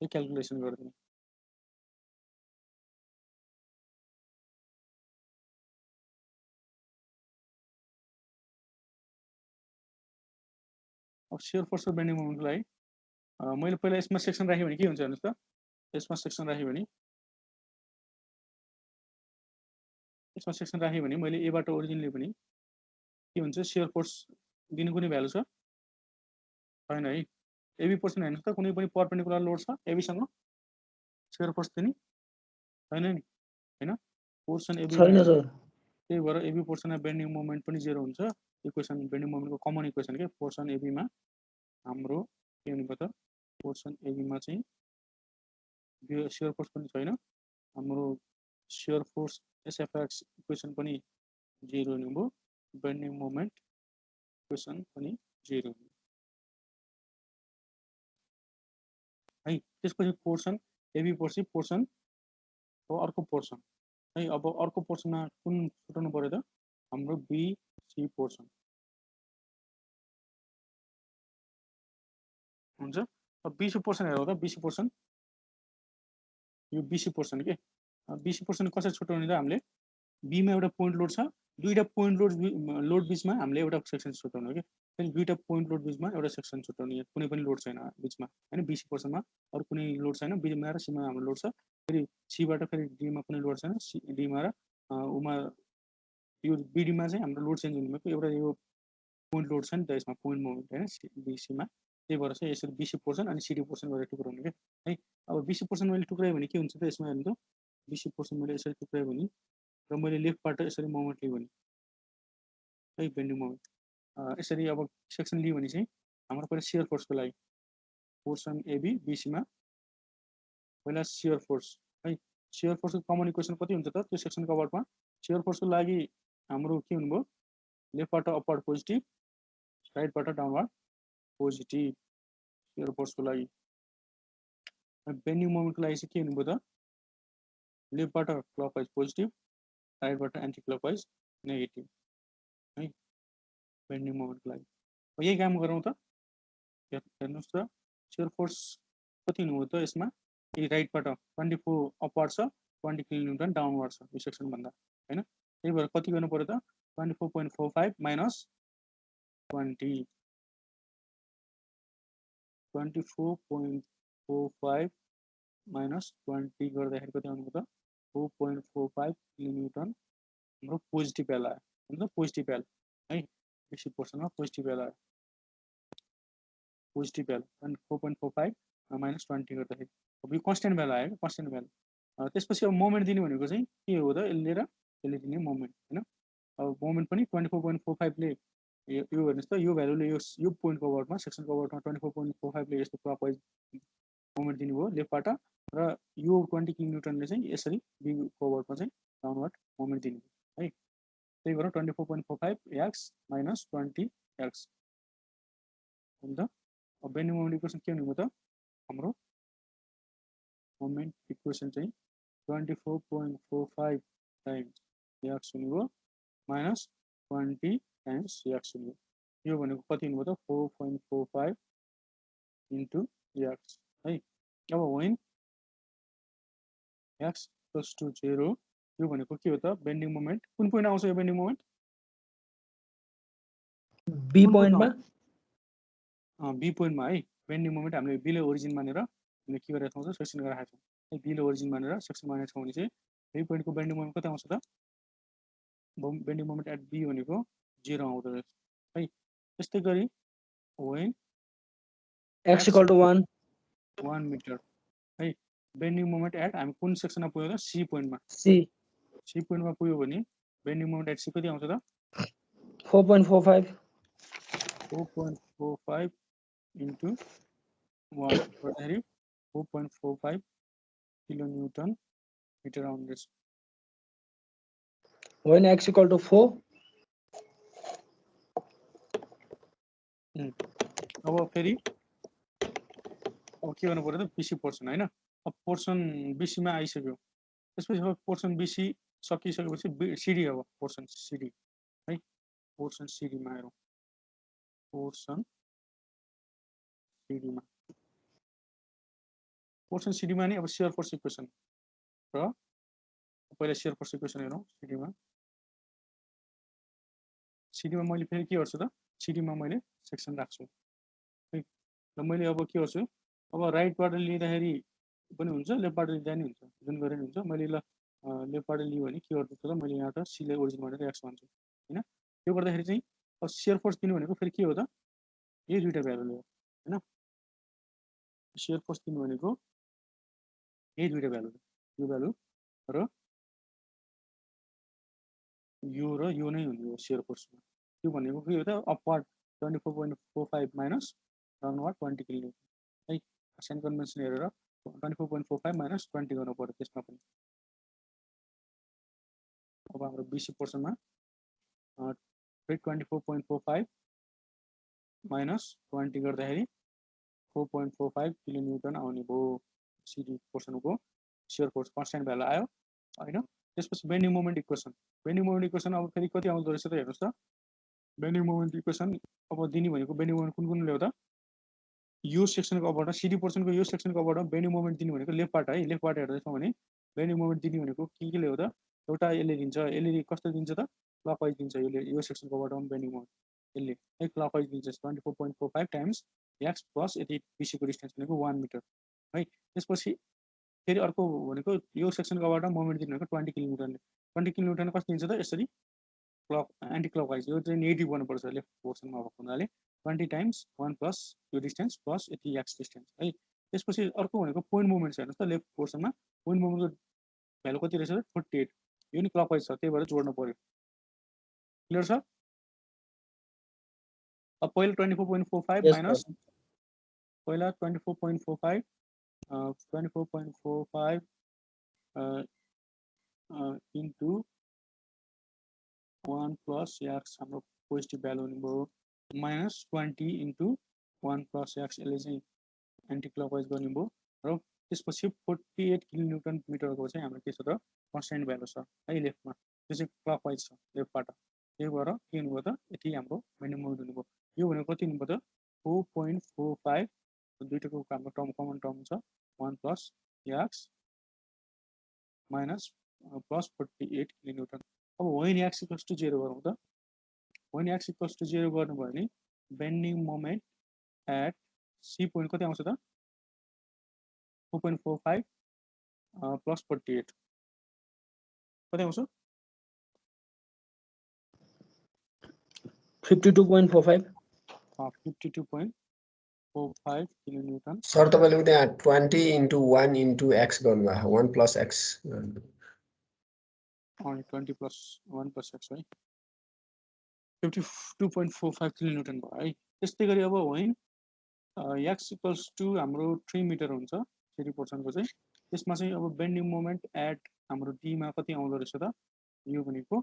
यो क्याल्कुलेसन गरिदिनु अब शियर फोर्स र बेन्डिङ मोमेन्टको लागि मैले पहिला यसमा सेक्सन राखेँ भने के हुन्छ हेर्नुस् त यसमा सेक्सन राखेँ भने यसमा सेक्सन राखेँ भने मैले एबाट ओरिजिन लिए पनि के हुन्छ शियर फोर्स दिने कुनै भ्यालु छ छैन है एबी पोर्सन हेर्नुहोस् त कुनै पनि परपेन्डिकुलर लोड छ एबीसँग शियर फोर्स दिने छैन नि हैन पोर्सन एबी छैन सर त्यही भएर एबी पोर्सनमा बेन्डिङ मोमेन्ट पनि 0 हुन्छ इक्वेसन बेन्डिङ मोमेन्टको कमन इक्वेसन के पोर्सन एबीमा हाम्रो के हुनु त पोर्सन एबीमा चाहिँ शियर फोर्स पनि छैन हाम्रो शियर फोर्स एसएफएक्स इक्वेसन पनि 0 हुनुभयो बेन्डिङ मोमेन्ट इक्वेसन पनि 0 है त्यसपछि पोर्सन एबी पछि पोर्सन हो अर्को पोर्सन है अब अर्को पोर्सनमा कुन छुटाउनु पर्यो त हाम्रो बीसी पोर्सन हुन्छ अब बीसी पोर्सन हेरौँ त बीसी पोर्सन यो बीसी पोर्सन के बीसी पोर्सन कसरी छुटाउने त हामीले बीमा एउटा पोइन्ट लोड छ दुईटा पोइन्ट लोड बीचमा हामीले एउटा सेक्सन छुटाउनु के फेरि दुईटा पोइन्ट लोड बीचमा एउटा सेक्सन छुटाउने कुनै पनि लोड छैन बीचमा हैन बीसी पोर्सनमा अरु कुनै लोड छैन बीमा र सीमा हाम्रो लोड छ फेरि सीबाट फेरि डीमा कुनै लोड छैन डीमा र उमा यो बीडीमा चाहिँ हाम्रो लोड चेन्ज हुने एउटा यो पोइन्ट लोड छ नि त यसमा पोइन्ट मोमेन्ट हैन बीसीमा त्यही भएर चाहिँ यसरी बीसी पोर्सन अनि सीडी पोर्सन गरेर टुक्राउने के है अब बीसी पोर्सन मैले टुक्राएँ भने के हुन्छ त यसमा हेर्नु त बीसी पोर्सन मैले यसरी टुक्राएँ भने र मैले लेफ्टबाट यसरी मोमेन्ट लिएँ भने है बेन्डिङ मोमेन्ट यसरी अब सेक्सन लिएँ भने चाहिँ हाम्रो पहिला शियर फोर्सको लागि पोर्सन एबी बीसीमा पहिला शियर फोर्स है शियर फोर्सको कमन इक्वेसन कति हुन्छ त त्यो सेक्सनको अबाउटमा शियर फोर्सको लागि हाम्रो के हुनुभयो लेफ्टबाट अपवर्ड पोजिटिभ राइटबाट डाउनवर्ड पोजिटिभ शियर फोर्सको लागि बेन्डिङ मोमेन्टको लागि चाहिँ के हुनुभयो त लेफ्टबाट क्लकवाइज पोजिटिभ राइटबाट एन्टी क्लकवाइज नेगेटिभ है बेन्डिङ मोमेन्टको लागि यही काम गरौँ त हेर्नुहोस् त शियर फोर्स कति हुनुभयो त यसमा यही राइटबाट 24 अपवर्ड छ 20 किलोन्युटन डाउनवर्ड छ यो सेक्सन भन्दा हैन त्यही भएर कति गर्नु पर्यो त 24.45 माइनस 20 24.45 माइनस 20 गर्दाखेरि कति आउनुभयो त 4.45 किलोन्युटन हाम्रो पोजिटिभ एल आयो हुन्छ पोजिटिभ एल है बीसी पोर्सनमा पोजिटिभ एल आयो पोजिटिभ एल अनि 4.45 माइनस 20 गर्दाखेरि अब यो कन्स्टेन्ट भ्यालु आयो कन्स्टेन्ट भ्यालु त्यसपछि अब मोमेन्ट दिने भनेको चाहिँ के हो त यसले दिने मोमेन्ट हैन अब मोमेन्ट पनि 24.45 ले यो हेर्नुहोस् त यो भ्यालुले यो पोइन्टको अबाउटमा सेक्सनको अबाउटमा 24.45 ले यस्तो क्लकवाइज मोमेन्ट दिनुभयो लेफ्टबाट र यो 20 किलोन्युटनले चाहिँ यसरी बीको अबाउटमा चाहिँ डाउनवर्ड मोमेन्ट दिनुभयो है त्यही भएर 24.45 एक्स माइनस 20 एक्स हुन्छ अब बेन्डिङ मोमेन्ट इक्वेसन के हुनुभयो त हाम्रो मोमेन्ट इक्वेसन चाहिँ 24.45 टाइम्स एक्स हुनुभयो माइनस 20 टाइम्स एक्स हुनुभयो यो भनेको कति हुनुभयो त 4.45 इन्टु एक्स है अब वेन एक्स इक्वल्स टु 0 यो भनेको के हो त बेन्डिङ मोमेन्ट कुन पोइन्ट आउँछ यो बेन्डिङ मोमेन्ट बी पोइन्टमा बी पोइन्टमा है बेन्डिङ मोमेन्ट हामीले बीले ओरिजिन मानेर हामीले के गरेर छौँ सेक्सन गरेर राखेको छौँ बीले ओरिजिन मानेर सेक्सन मानेको छौँ भने चाहिँ बी पोइन्टको बेन्डिङ मोमेन्ट कति आउँछ त बेन्डिङ मोमेन्ट एट बी भनेको 0 आउँदो रहेछ है त्यस्तै गरी when X equal to 1 metre है बेन्डिङ मोमेन्ट एट हामी कुन सेक्सनमा पुग्यो त सी पोइन्टमा सी पोइन्टमा पुग्यो भने बेन्डिङ मोमेन्ट एट सी कति आउँछ त 4.45 इन्टु 1 गर्दाखेरि 4.45 किलोन्युटन मिटर आउने रहेछ when x equal to 4 अब फेरि अब के गर्नु पर्यो त बीसी पोर्सन हैन अब पोर्सन बीसीमा आइसक्यो त्यसपछि अब पोर्सन बीसी सकिसकेपछि सीडी अब पोर्सन सीडी है पोर्सन सीडीमा हेरौँ पोर्सन सीडीमा नि अब शियर फोर्स इक्वेसन र पहिला शियर फोर्स इक्वेसन हेरौँ सीडीमा मैले फेरि के गर्छु त सीडीमा मैले सेक्सन राख्छु है र मैले अब के गर्छु अब राइटबाट लिँदाखेरि पनि हुन्छ लेफ्टबाट लिँदा नि हुन्छ जुन गरे नि हुन्छ मैले ल लेफ्टबाट लियो भने के गर्दैछ त मैले यहाँ त सीलाई ओरिजिन भनेर एक्स भन्छु हैन त्यो गर्दाखेरि चाहिँ अब शियर फोर्स दिनु भनेको फेरि के हो त यही दुईटा भ्यालु लियो हैन शियर फोर्स दिनु भनेको यही दुईटा भ्यालु यो भ्यालु र यो नै हुने हो शियर फोर्समा त्यो भनेको के हो त अपवर्ड 24.45 माइनस डाउनवर्ड 20 किलो है साइन कन्भेन्सन हेरेर 24.45 माइनस 20 गर्नु पर्यो त्यसमा पनि अब हाम्रो बीसी पोर्सनमा 24.45 माइनस 20 गर्दाखेरि 4.45 किलो न्युटन आउने भयो सिडी पोर्सनको शियर फोर्स कन्स्ट्यान्ट भ्यालु आयो हैन त्यसपछि बेन्डिङ मोमेन्ट इक्वेसन अब फेरि कति आउँदो रहेछ त हेर्नुस् त बेन्डिङ मोमेन्ट इक्वेसन अब दिने भनेको बेन्डिङ मोमेन्ट कुन ल्याउँदा यो सेक्सनको अबबाट सिडी पोर्सनको यो सेक्सनको अबबाट बेन्डिङ मोमेन्ट दिने भनेको लेफ्टबाट हेर्दैछौँ भने बेन्डिङ मोमेन्ट दिने भनेको के ल्याउँदा एउटा यसले दिन्छ यसले कस्तो दिन्छ त क्लकवाइज दिन्छ यो सेक्सनको अबबाट बेन्डिङ मोमेन्ट यसले है क्लकवाइज दिन्छ 24.45 टाइम्स एक्स प्लस यति पिसीको डिस्टेन्स भनेको 1 मिटर है त्यसपछि फेरि अर्को भनेको यो सेक्सनको अबबाट मोमेन्ट दिने भनेको 20 किलोमिटरले 20 किलोमिटर कस्तो दिन्छ त यसरी क्लक एन्टी क्लकवाइज यो चाहिँ नेगेटिभ गर्नुपर्छ लेफ्ट पोर्सनमा भएको हुनाले 20 टाइम्स 1 प्लस यो डिस्टेन्स प्लस यति एक्स डिस्टेन्स है त्यसपछि अर्को भनेको पोइन्ट मोमेन्ट छ हेर्नुहोस् त लेफ्ट पोर्सनमा पोइन्ट मोमेन्टको भ्यालु कति रहेछ त 48 यो नि क्लकवाइज छ त्यही भएर जोड्नु पर्यो क्लियर छ अब पहिला 24.45 Yes, माइनस पहिला 24.45 24.45 इन्टु 1 प्लस एक्स हाम्रो पोजिटिभ भ्यालु हुने भयो माइनस 20 इन्टु 1 प्लस एक्स यसले चाहिँ एन्टी क्लकवाइज गर्ने भयो र त्यसपछि 48 किलो न्युटन मिटरको चाहिँ हाम्रो के छ त कन्स्ट्यान्ट भ्यालु छ है लेफ्टमा त्यो चाहिँ क्लकवाइज छ लेफ्टबाट त्यही भएर के हुनुभयो त यति हाम्रो बेन्डिङ मोमेन्ट हुनुभयो यो भनेको कति हुनुभयो त 4.45 दुईटाको हाम्रो टर्म कमन टर्म छ 1 plus x minus plus 48 kilo newton अब when x equals to 0 गरौँ त when x equals to 0 गर्नुभयो भने bending moment at C point कति आउँछ त 4.45 प्लस 48 कति आउँछ 52.45 52.45 किलो न्युटन सर तपाईले त्यहाँ 20 into 1 into x गर्नुभयो 1 plus x अनि 20 प्लस 1 प्लस एक्स है 52.45 किलो न्युटन भयो है त्यस्तै गरी अब when x इक्वल्स टु हाम्रो 3 मिटर हुन्छ सिडी पोर्सनको चाहिँ त्यसमा चाहिँ अब बेन्डिङ मोमेन्ट एट हाम्रो डीमा कति आउँदो रहेछ त यो भनेको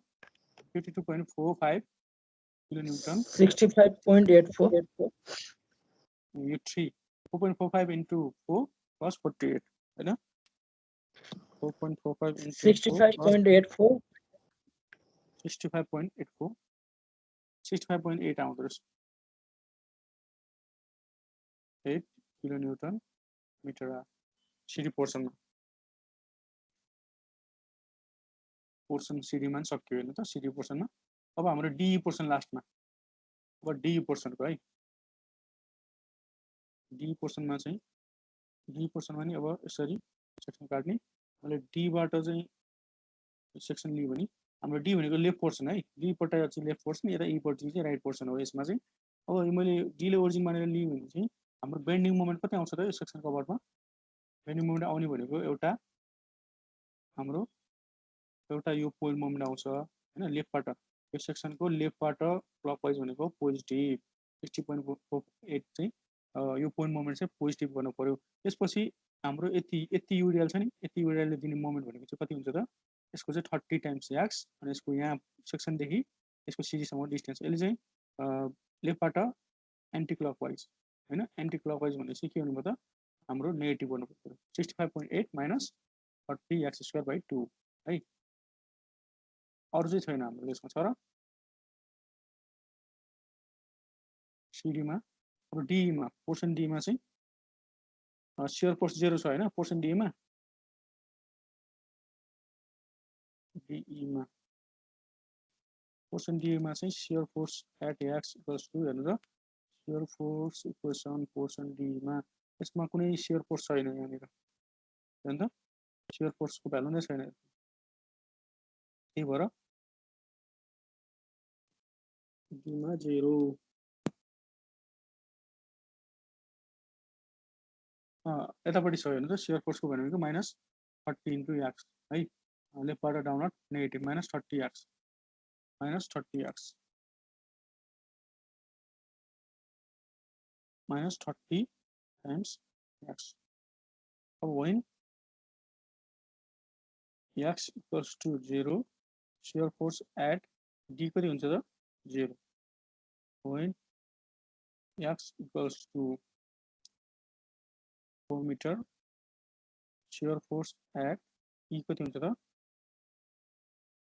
52.45 किलो न्युटन 65.84 यो 4.45 इन्टु 4 प्लस 48 हैन 4.45 इन्टु 65.84 65.84 65.8 आउँदो रहेछ 8 किलो न्युटन मिटर सिडी पोर्सनमा पोर्सन सिडीमा सक्यो होइन त सिडी पोर्सनमा अब हाम्रो डी पोर्सन लास्टमा अब डी पोर्सनको है डी पोर्सनमा चाहिँ डी पोर्सनमा नि अब यसरी सेक्सन काट्ने अहिले डीबाट चाहिँ सेक्सन लियो भने हाम्रो डी भनेको लेफ्ट पोर्सन है डीपट्टि चाहिँ लेफ्ट पोर्सन यता ईपट्टि चाहिँ राइट पोर्सन हो यसमा चाहिँ अब मैले डीले ओरिजिन मानेर लियो भने चाहिँ हाम्रो बेन्डिङ मोमेन्ट कति आउँछ त यो सेक्सनको अबाउटमा बेन्डिङ मोमेन्ट आउने भनेको एउटा हाम्रो एउटा यो पोइन्ट मोमेन्ट आउँछ हैन लेफ्टबाट यो सेक्सनको लेफ्टबाट क्लकवाइज भनेको पोजिटिभ 60.48 चाहिँ यो पोइन्ट मोमेन्ट चाहिँ पोजिटिभ गर्नु पर्यो त्यसपछि हाम्रो यति युरियल छ नि यति युरियलले दिने मोमेन्ट भनेको चाहिँ कति हुन्छ त यसको चाहिँ 30 टाइम्स एक्स अनि यसको यहाँ सेक्सनदेखि यसको सिजीसम्म डिस्टेन्स यसले चाहिँ लेफ्टबाट एन्टी क्लकवाइज हैन एन्टी क्लकवाइज भनेपछि के हुनुभयो त हाम्रो नेगेटिभ गर्नु पर्यो 65.8 माइनस 30 एक्स स्क्वायर बाई 2 है अरु चाहिँ छैन हाम्रो यसमा छ र सिडीमा अब डीमा पोर्सन डीमा चाहिँ शियर फोर्स 0 छ हैन पोर्सन डीमा डीमा पोर्सन डीमा चाहिँ shear force at X equals to हेर्नु र शियर फोर्स इक्वेसन पोर्सन डीमा यसमा कुनै शियर फोर्स छैन यहाँनिर हैन त शियर फोर्सको भ्यालु नै छैन त्यही भएर डीमा 0 यतापट्टि छ हेर्नु त शियर फोर्सको भनेको -30 into x है लेफ्टबाट downward negative -30x -30x -30 times x अब when x equals to 0 shear force at d कति हुन्छ त 0 when x equals to 4 meter shear force at e कति हुन्छ त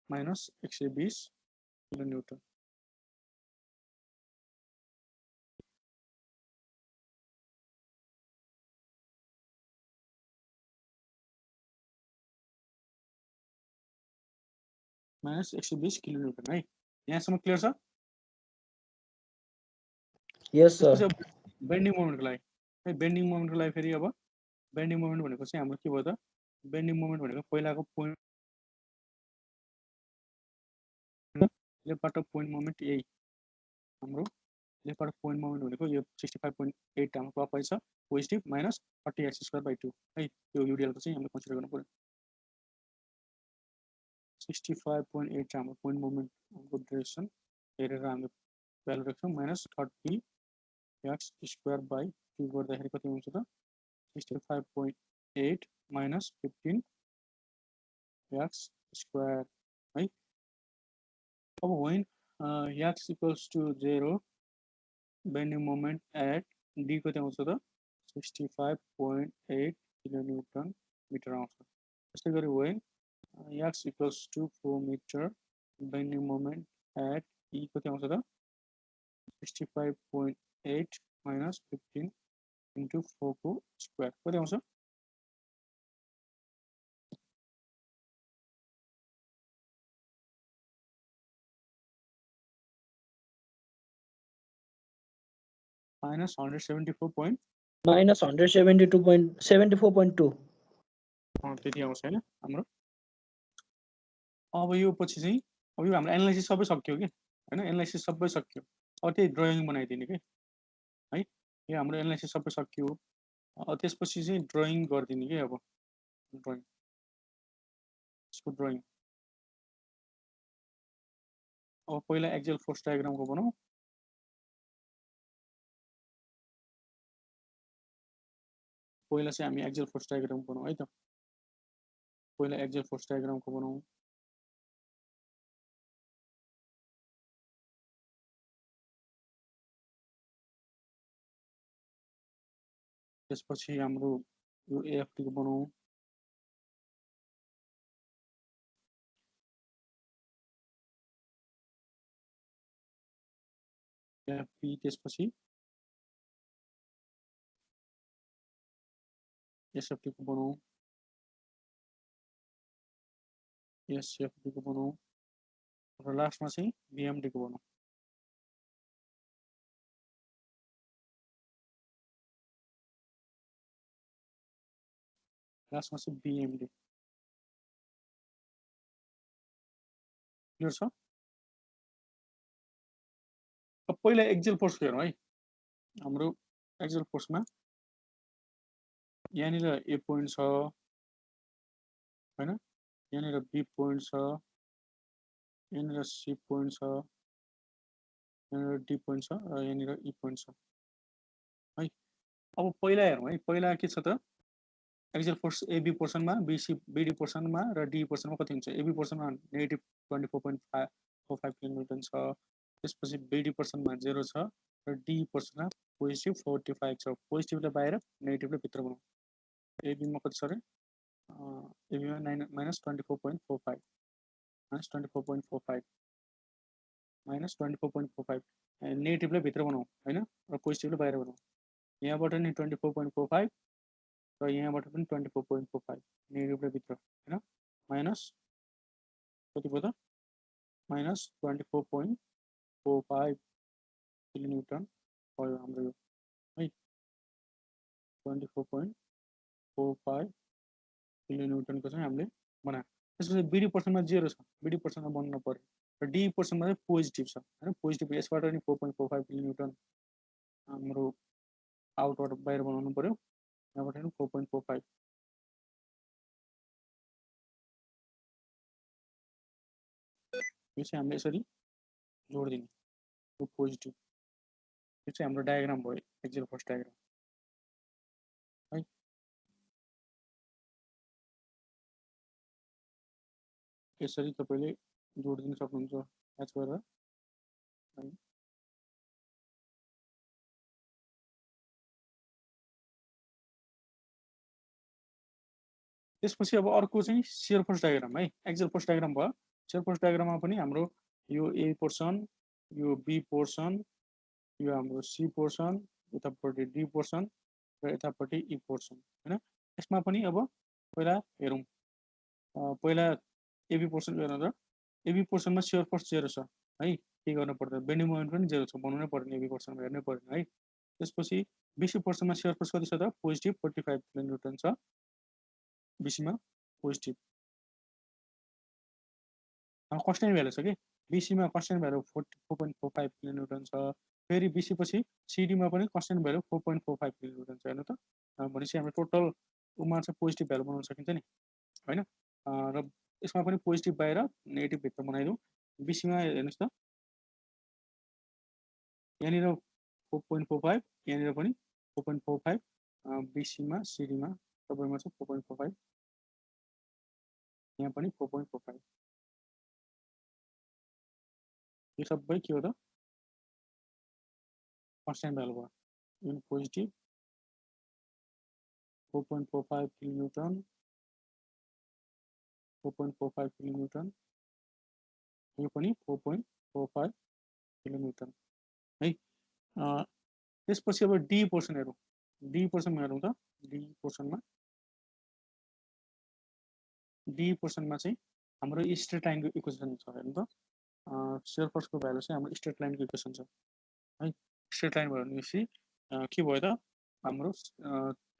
-120 kilonewton -120 kilonewton है यहाँसम्म क्लियर छ Yes, sir. त्यसपछि बेन्डिङ मोमेन्टको लागि है बेन्डिङ मोमेन्टको लागि फेरि अब बेन्डिङ मोमेन्ट भनेको चाहिँ हाम्रो के भयो त बेन्डिङ मोमेन्ट भनेको पहिलाको पोइन्ट लेफ्टबाट पोइन्ट मोमेन्ट यही हाम्रो लेफ्टबाट पोइन्ट मोमेन्ट भनेको यो 65.8 हाम्रो क्लकवाइज छ पोजिटिभ -30x²/2 है यो युडिएलको चाहिँ हामीले कन्सिडर गर्नु पर्यो 65.8 हाम्रो पोइन्ट मोमेन्टको डिरेक्सन हेरेर हामीले भ्यालु राख्छौँ -30x²/2 गर्दाखेरि कति हुन्छ त 65.8 -15 x² है अब when x equals to 0 bending moment at d कति आउँछ त 65.8 kilonewton meter आउँछ त्यस्तै गरी when x equals to 4 meter bending moment at e कति आउँछ त 65.8 -15 into 4 को स्क्वायर कति आउँछ -174. -172.74.2. त्यति आउँछ हैन हाम्रो अब यो पछि चाहिँ अब यो हाम्रो एनालाइसिस सबै सक्यो के हैन एनालाइसिस सबै सक्यो अब त्यही ड्रइङ बनाइदिने के है यो हाम्रो एनालाइसिस सबै सक्यो त्यसपछि चाहिँ ड्रइङ गरिदिने के अब ड्रइङ यसको ड्रइङ अब पहिला एक्सियल फोर्स डायग्रामको बनाऊ पहिला चाहिँ हामी एक्सियल फोर्स डायग्राम बनाऊ है त पहिला एक्सियल फोर्स डायग्रामको बनाऊ त्यसपछि हाम्रो यो एएफटी को बनाऊ एएफटी त्यसपछि एसएफटी को बनाऊ एसएफटी को बनाऊ र लास्टमा चाहिँ बीएमडी को बनाऊ लास्टमा चाहिँ बीएमडी क्लियर छ अब पहिला एक्सियल फोर्स हेरौँ है हाम्रो एक्सियल फोर्समा यहाँनिर ए पोइन्ट छ हैन यहाँनिर बी पोइन्ट छ यहाँनिर सी पोइन्ट छ यहाँनिर डी पोइन्ट छ र यहाँनिर ई पोइन्ट छ है अब पहिला हेरौँ है पहिला के छ त एक्सियल फोर्स एबी पोर्सनमा बीडी पोर्सनमा र डी पोर्सनमा कति हुन्छ एबी पोर्सनमा -24.45 किलोन्युटन छ त्यसपछि बीडी पोर्सनमा 0 छ र डी पोर्सनमा पोजिटिभ 45 छ पोजिटिभले बाहिर नेगेटिभले भित्र बनाऊ एबीमा कति छ रे एबीमा -24.45 -24.45 नेगेटिभले भित्र बनाऊ हैन र पोजिटिभले बाहिर बनाऊ यहाँबाट नि 24.45 र यहाँबाट पनि 24.45 नेगेटिभले भित्र हैन माइनस कति भयो त -24.45 किलोन्युटन भयो हाम्रो यो है 24.45 किलोन्युटनको चाहिँ हामीले बनायौँ त्यसपछि बिडी पोर्सनमा 0 छ, बिडी पोर्सनमा बन्नु पर्यो र डी पोर्सनमा चाहिँ पोजिटिभ छ हैन, पोजिटिभ यसबाट नि 4.45 किलोन्युटन हाम्रो आउटबाट बाहिर बनाउनु पर्यो, यहाँबाट नि 4.45 यो चाहिँ हामीले यसरी जोडिदिने यो पोजिटिभ, यो चाहिँ हाम्रो डायग्राम भयो एक्जियल फोर्स डायग्राम है। यसरी तपाईले जोडिदिन सक्नुहुन्छ म्याच गरेर है। त्यसपछि अब अर्को चाहिँ शियर फोर्स डायग्राम है, एक्जियल फोर्स डायग्राम भयो। शियर फोर्स डायग्राममा पनि हाम्रो यो ए पोर्सन, यो बी पोर्सन, यो हाम्रो सी पोर्सन, यतापट्टि डी पोर्सन र यतापट्टि ई पोर्सन हैन। यसमा पनि अब पहिला हेरौँ, पहिला एबी पोर्सन हेर्नु त, एबी पोर्सनमा शियर फोर्स 0 छ है, के गर्नु पर्दैन, बेन्डिङ मोमेन्ट पनि 0 छ, बनाउनै पर्ने एबी पोर्सनमा हेर्नै पर्दैन है। त्यसपछि बीसी पोर्सनमा शियर फोर्स कति छ त, पोजिटिभ 45 किलोन्युटन छ, बीसीमा पोजिटिभ कन्स्टेन्ट भ्यालु छ कि, बीसीमा कन्स्टेन्ट भ्यालु 4.45 किलोन्युटन छ। फेरि बीसी पछि सीडीमा पनि कन्स्टेन्ट भ्यालु 4.45 किलोन्युटन छ हेर्नु त। भनेपछि हाम्रो टोटल उमा चाहिँ पोजिटिभ भ्यालु बनाउन सकिन्छ नि हैन। र यसमा पनि पोजिटिभ बाहिर नेगेटिभ भित्र बनाइदिउँ। बीसीमा हेर्नुस् त, यहाँनिर 4.45, यहाँनिर पनि 4.45, बीसीमा सीडीमा सबैमा चाहिँ 4.45, यहाँ पनि 4.45, यो सबै के हो त कन्स्टेन्ट भ्यालु भयो। यो पोजिटिभ 4.45 किलोन्युटन, 4.45 किलोन्युटन, यो पनि 4.45 किलोन्युटन है। त्यसपछि अब डी पोर्सन हेरौँ, डी पोर्सनमा हेरौँ त, डी पोर्सनमा चाहिँ हाम्रो स्ट्रेट लाइनको इक्वेसन छ हेर्नु त। शियर फोर्सको भ्यालु चाहिँ हाम्रो स्ट्रेट लाइनको इक्वेसन छ है। स्ट्रेट लाइन भयो भनेपछि के भयो त, हाम्रो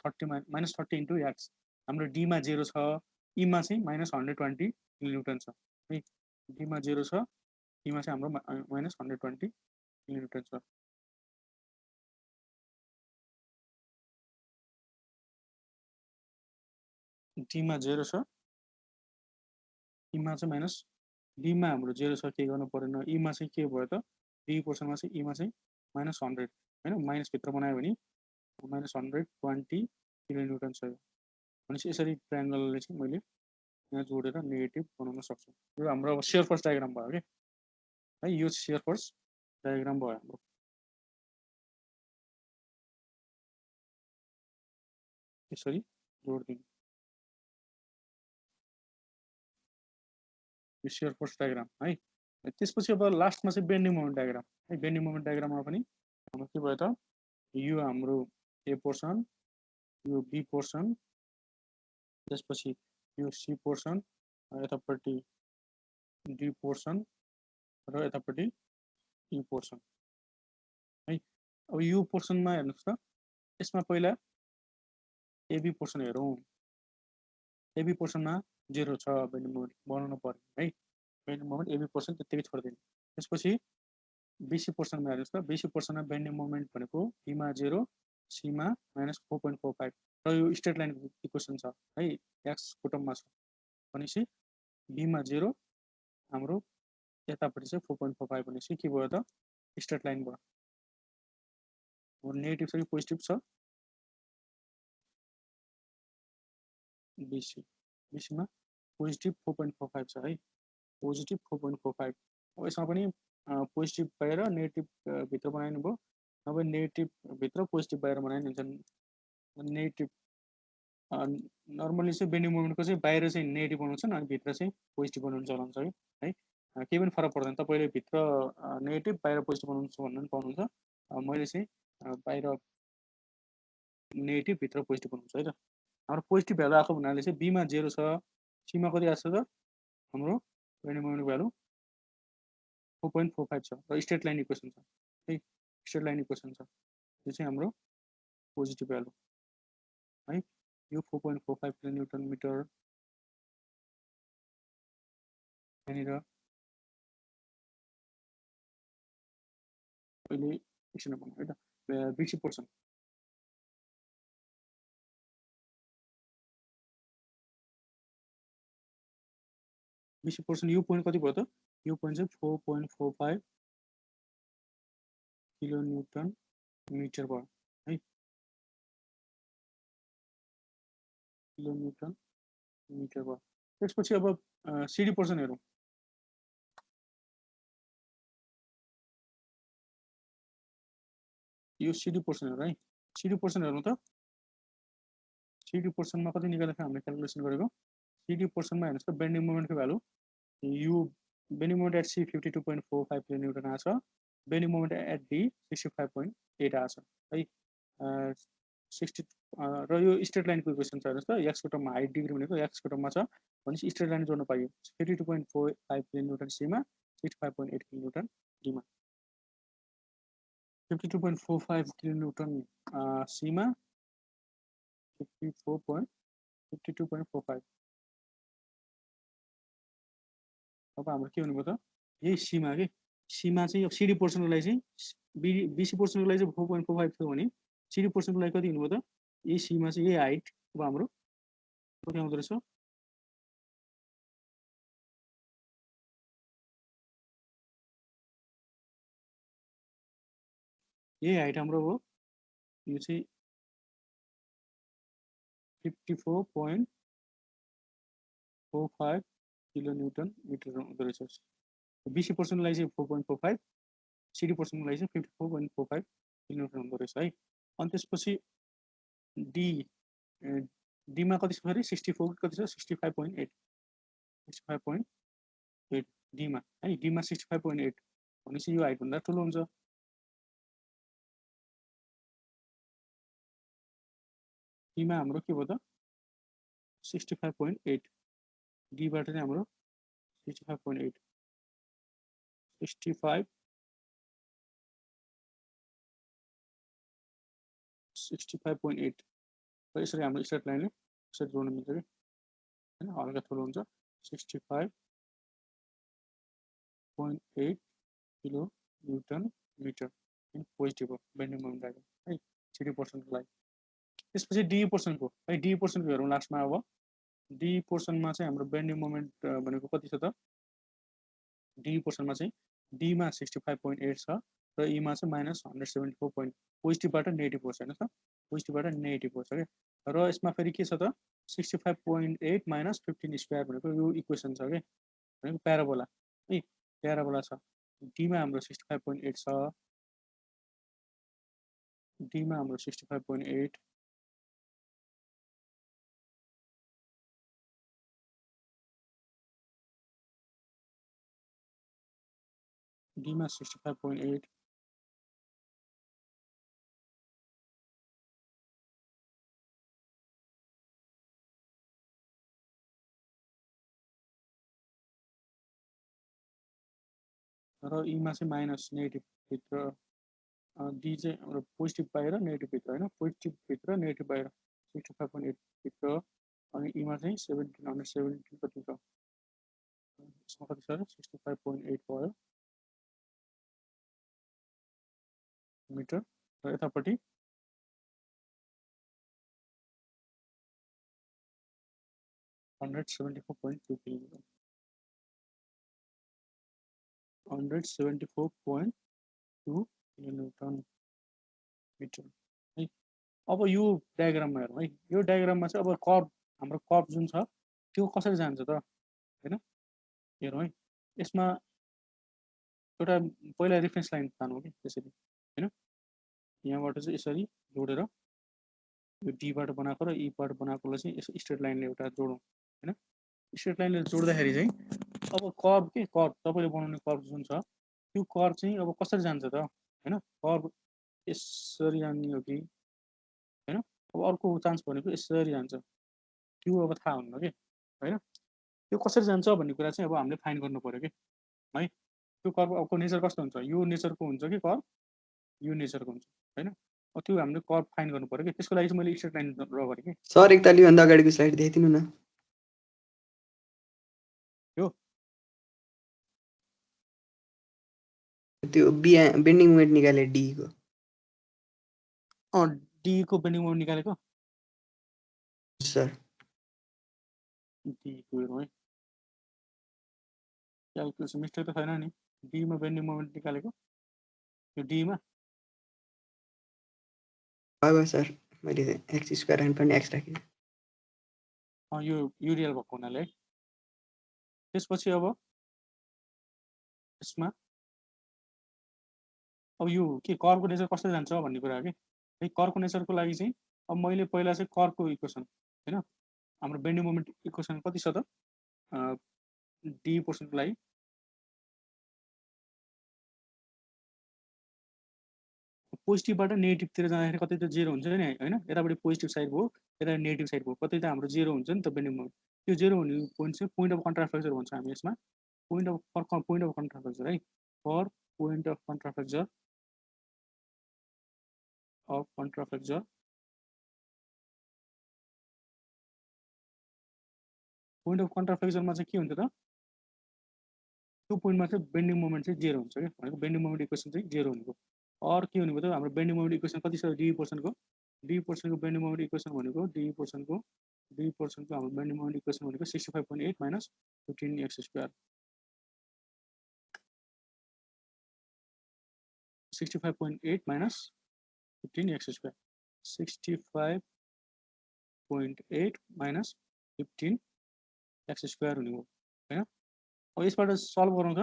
30 इन्टु एक्स, हाम्रो डीमा 0 छ, ईमा चाहिँ -120 किलोन्युटन छ है। डीमा 0 छ, ईमा चाहिँ हाम्रो -120 किलोन्युटन छ। डीमा 0 छ, ईमा चाहिँ माइनस, डीमा हाम्रो 0 छ, के गर्नु परेन, ईमा चाहिँ के भयो त, डी पोर्सनमा चाहिँ ईमा चाहिँ -100 हैन, माइनस भित्र बनायो भने -120 किलोन्युटन छ। भनेपछि यसरी ट्रायङ्गलले चाहिँ मैले यहाँ जोडेर नेगेटिभ बनाउन सक्छु। यो हाम्रो अब शियर फोर्स डायग्राम भयो के है, यो शियर फोर्स डायग्राम भयो हाम्रो। यसरी जोडिदिनु यो शियर फोर्स डायग्राम है। त्यसपछि अब लास्टमा चाहिँ बेन्डिङ मोमेन्ट डायग्राम है। बेन्डिङ मोमेन्ट डायग्राममा पनि हाम्रो के भयो त, यो हाम्रो ए पोर्सन, यो बी पोर्सन, त्यसपछि यो सी पोर्सन, यतापट्टि डी पोर्सन र यतापट्टि ई पोर्सन है। अब यो पोर्सनमा हेर्नुहोस् त, यसमा पहिला एबी पोर्सन हेरौँ। एबी पोर्सनमा 0 छ, बेन्डिङ मोमेन्ट बनाउनु पर्यो है। बेन्डिङ मोमेन्ट एबी पोर्सन त्यतिकै छोडिदिनु। त्यसपछि बीसी पोर्सनमा हेर्नुहोस् त, बीसी पोर्सनमा बेन्डिङ मोमेन्ट भनेको बीमा 0, सीमा -4.45 र यो स्ट्रेट लाइनको इक्वेसन छ है, एक्सको टर्ममा छ। भनेपछि बीमा 0, हाम्रो यतापट्टि चाहिँ 4.45 भनेपछि के भयो त, स्ट्रेट लाइन भयो। नेगेटिभ छ कि पोजिटिभ छ, बीसी, बीसीमा पोजिटिभ 4.45 छ है, पोजिटिभ 4.45। अब यसमा पनि पोजिटिभ बाहिर नेगेटिभ भित्र बनाइनु भयो, नभए नेगेटिभ भित्र पोजिटिभ बाहिर बनाइनु हुन्छ। नेगेटिभ नर्मली चाहिँ बेन्डिङ मोमेन्टको चाहिँ बाहिर चाहिँ नेगेटिभ बनाउँछन् अनि भित्र चाहिँ पोजिटिभ बनाउनु चलन छ है। केही पनि फरक पर्दैन, तपाईँले भित्र नेगेटिभ बाहिर पोजिटिभ बनाउनु भन्नु पनि पाउनुहुन्छ। मैले चाहिँ बाहिर नेगेटिभ भित्र पोजिटिभ बनाउँछु है त। हाम्रो पोजिटिभ भ्यालु आएको भन्नाले चाहिँ बीमा 0 छ, सीमा कति आएको छ त, हाम्रो बेन्डिङ मोमेन्टको भ्यालु 4.45 छ र स्ट्रेट लाइन इक्वेसन छ है, स्ट्रेट लाइन इक्वेसन छ, यो चाहिँ हाम्रो पोजिटिभ भ्यालु है। यो 4.45 किलोन्युटन मिटर यहाँनिर अहिले एकछिन भनौँ है त BC पोर्सन यो पोइन्ट कति भयो त यो पोइन्ट चाहिँ 4.45 किलोन्युटन मिटर भयो है किलोन्युटन मिटर भयो त्यसपछि अब सिडी पोर्सन हेरौँ यो सिडी पोर्सन हेरौँ है सिडी पोर्सन हेरौँ त सिडी पोर्सनमा कति निकाल्दा हामीले क्याल्कुलेसन गरेको सिडी पोर्सनमा हेर्नुहोस् त बेन्डिङ मोमेन्टको value you bending moment at C 52.45 kilonewton आछ बेन्डिङ मोमेन्ट एट डी 65.8 आछ है 60 र यो स्ट्रेट लाइनको इक्वेसन छ हेर्नुहोस् त एक्सको टर्ममा हाइट डिग्री भनेको एक्सको टर्ममा छ भनेपछि स्ट्रेट लाइन जोड्न पाइयो 52.45 किलोन्युटन सीमा 65.8 किलोन्युटन डीमा 52.45 किलोन्युटन सीमा 52.45 अब हाम्रो के हुनुभयो त यही सीमा के सीमा चाहिँ अब सिडी पोर्सनको लागि चाहिँ बीसी पोर्सनको लागि चाहिँ 4.45 थियो भने सिडी पोर्सनको लागि कति हुनुभयो त यही सीमा चाहिँ यही हाइट अब हाम्रो कति आउँदो रहेछ यही हाइट हाम्रो हो यो चाहिँ 54.45 किलोन्युटन मिटर हुँदो रहेछ बीसी पोर्सनको लागि चाहिँ 4.45 सिडी पोर्सनको लागि चाहिँ 54.45 किलोन्युटन हुँदो रहेछ है अनि त्यसपछि डीमा कति छ फेरि 64 कति छ 65.8 डीमा है डीमा 65.8 भनेपछि यो हाइट भन्दा ठुलो हुन्छ डीमा हाम्रो के भयो त 65.8 डीबाट चाहिँ हाम्रो 65.8 65.8 र यसरी हाम्रो स्ट्रेट लाइनले यसरी जोड्न मिल्छ कि हैन हल्का ठुलो हुन्छ 65.8 किलो न्युटन मिटर पोजिटिभ हो बेन्डिङ मोमेन्ट आयो है सिडी पोर्सनको लागि त्यसपछि डी पोर्सनको है डी पोर्सनको हेरौँ लास्टमा अब डी पोर्सनमा चाहिँ हाम्रो बेन्डिङ मोमेन्ट भनेको कति छ त डी पोर्सनमा चाहिँ डीमा 65.8 छ र ईमा चाहिँ -174. पोजिटिभबाट नेगेटिभ पर्छ हैन त पोजिटिभबाट नेगेटिभ पर्छ के र यसमा फेरि के छ त 65.8 - 15 स्क्वायर भनेको यो इक्वेसन छ के भनेको प्याराबोला है प्याराबोला छ डीमा हाम्रो 65.8 छ डीमा हाम्रो 65.8 डीमा 65.8 र ईमा चाहिँ माइनस नेगेटिभ भित्र डी चाहिँ हाम्रो पोजिटिभ बाहिर नेगेटिभ भित्र हैन पोजिटिभ भित्र नेगेटिभ बाहिर 65.8 भित्र अनि ईमा चाहिँ 1717 कति छ यसमा कति छ 65.8 भयो मिटर र यतापट्टि 174.2 किलोमिटर 174.2 किलोन्युटन मिटर है अब यो डायग्राममा हेरौँ है यो डायग्राममा चाहिँ अब कर्भ हाम्रो कर्भ जुन छ त्यो कसरी जान्छ त हैन हेरौँ है यसमा एउटा पहिला रेफरेन्स लाइन तानौँ कि त्यसरी हैन यहाँबाट चाहिँ यसरी जोडेर यो डीबाट बनाएको र ईबाट बनाएकोलाई चाहिँ यसो स्ट्रेट लाइनले एउटा जोडौँ हैन स्ट्रेट लाइनले जोड्दाखेरि चाहिँ अब कर्भ के कर्भ तपाईले बनाउने कर्भ जुन छ त्यो कर्भ चाहिँ अब कसरी जान्छ त हैन कर्भ यसरी जाने हो कि हैन अब अर्को चान्स भनेको यसरी जान्छ त्यो अब थाहा हुन्न के हैन त्यो कसरी जान्छ भन्ने कुरा चाहिँ अब हामीले फाइन गर्नु पर्यो के है त्यो कर्भको नेचर कस्तो हुन्छ यो नेचरको हुन्छ कि कर्भ यो नेचरको हुन्छ हैन त्यो हामीले कर्भ फाइन गर्नु पर्यो के त्यसको लागि चाहिँ मैले स्ट्रेट लाइन ड्रा गरेँ के सर एकतालि भन्दा अगाडिको स्लाइड देखाइदिनु न यो त्यो बेन्डिङ मोमेन्ट निकाले डी को डी को बेन्डिङ मोमेन्ट निकालेको सर डी को हेरौँ है क्याल्कुलेसन मिस्टेक त छैन नि डी मा बेन्डिङ मोमेन्ट निकालेको यो डी मा भयो सर मैले एक्स स्क्वायर एन्ड पनि एक्स राखेँ यो युरियल भएको हुनाले है त्यसपछि अब यसमा अब यो के कर्वको नेचर कस्तो जान्छ भन्ने कुरा हो कि है कर्वको नेचरको लागि चाहिँ अब मैले पहिला चाहिँ कर्वको इक्वेसन हैन हाम्रो बेन्डिङ मोमेन्ट इक्वेसन कति छ त डी पोर्सनको लागि पोजिटिभबाट नेगेटिभतिर जाँदाखेरि कतै त जेरो हुन्छ नि हैन यतापट्टि पोजिटिभ साइड भयो यता नेगेटिभ साइड भयो कतै त हाम्रो जेरो हुन्छ नि त बेन्डिङ मोमेन्ट त्यो जेरो हुने पोइन्ट चाहिँ पोइन्ट अफ कन्ट्राफ्लेक्चर भन्छ हामी यसमा पोइन्ट अफ कन्ट्राफ्लेक्चर है for point of contraflexure point of कन्ट्राफ्लेक्चरमा चाहिँ के हुन्छ त त्यो पोइन्टमा चाहिँ बेन्डिङ मोमेन्ट चाहिँ जेरो हुन्छ क्या भनेको बेन्डिङ मोमेन्ट इक्वेसन चाहिँ जेरो हुनेको अर के हुनेको त हाम्रो बेन्डिङ मोमेन्ट इक्वेसन कति छ डी पोर्सनको बेन्डिङ मोमेन्ट इक्वेसन भनेको डी पोर्सनको हाम्रो बेन्डिङ मोमेन्ट इक्वेसन भनेको 65.8 minus 15x square 65.8 minus 15x square 65.8 minus 15x square हुने हो हैन अब यसबाट सल्भ गरौँ त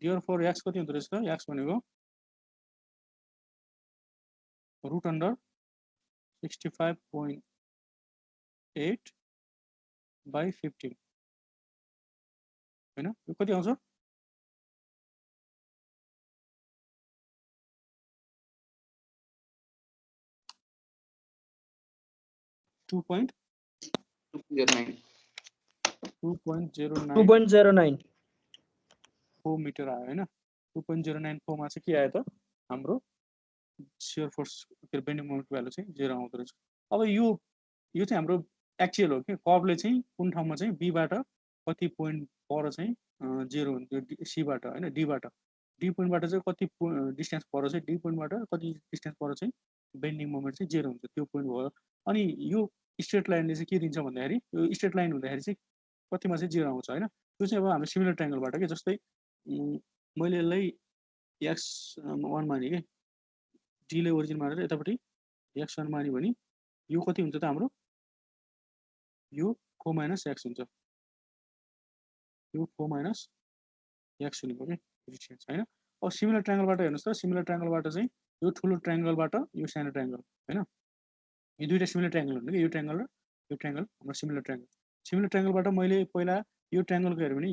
देयरफोर x कति हुँदो रहेछ त x भनेको रुट अन्डर 65.8 बाई 15 हैन यो कति आउँछ 2.09 4 मिटर आयो हैन 2.094 मा चाहिँ के आयो त हाम्रो शियर फोर्स के बेन्डिङ मोमेन्टको भ्यालु चाहिँ 0 आउँदो रहेछ अब यो चाहिँ हाम्रो एक्चुअल हो कि कर्वले चाहिँ कुन ठाउँमा चाहिँ बी बाट कति पोइन्ट पर चाहिँ 0 हुन्छ सी बाट हैन डी बाट डी पोइन्टबाट चाहिँ कति डिस्टेन्स पर चाहिँ डी पोइन्टबाट कति डिस्टेन्स पर चाहिँ बेन्डिङ मोमेन्ट चाहिँ 0 हुन्छ त्यो पोइन्ट भयो अनि यो स्ट्रेट लाइनले चाहिँ के दिन्छ भन्दाखेरि यो स्ट्रेट लाइन हुँदाखेरि चाहिँ कतिमा चाहिँ 0 आउँछ हैन त्यो चाहिँ अब हाम्रो सिमिलर ट्रायंगलबाट के जस्तै मैले यसलाई x1 माने के डी ले ओरिजिन मानेर यतापट्टि x1 माने भने यो कति हुन्छ त हाम्रो यो 4 माइनस x हुन्छ यो 4 माइनस x हुने भयो के डिस्टेन्स हैन अब सिमिलर ट्रायंगलबाट हेर्नुस् त सिमिलर ट्रायंगलबाट चाहिँ यो ठुलो ट्रायंगलबाट यो सानो ट्रायंगल हैन यो दुईटा सिमिलर ट्रायंगल हुन् के यो ट्रायंगल र यो ट्रायंगल हाम्रो सिमिलर ट्रायंगलबाट मैले पहिला यो ट्रायंगलको हेर्यो भने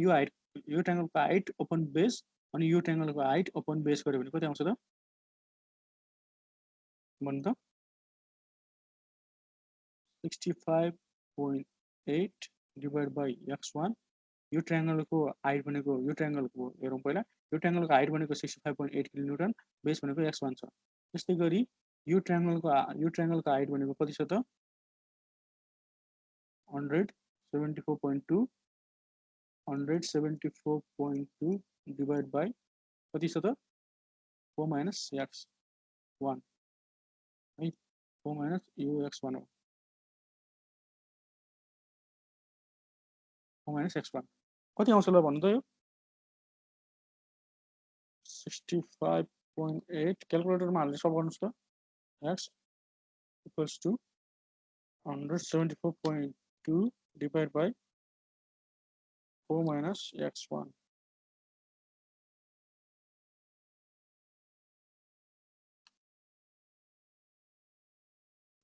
यो ट्रायंगलको हाइट ओपन बेस अनि यो ट्रायंगलको हाइट ओपन बेस गर्यो भने कति आउँछ त भन्नु त 65.8 डिवाइड बाइ x1 यो ट्रायंगलको हाइट भनेको यो ट्रायंगलको हेरौँ पहिला यो ट्रायंगलको हाइट भनेको 65.8 किलोन्युटन बेस भनेको x1 छ त्यस्तै गरी यो ट्रायंगलको हाइट भनेको कति छ त 174.2 डिवाइड बाइ कति छ त 4 माइनस x1 है 4 माइनस यो x1 हो 4 माइनस x1 कति आउँछ ल भन्नु त यो 65.8 क्याल्कुलेटरमा हालेर सल्भ गर्नुस् त x equals to 174.2 divide by 4 minus x1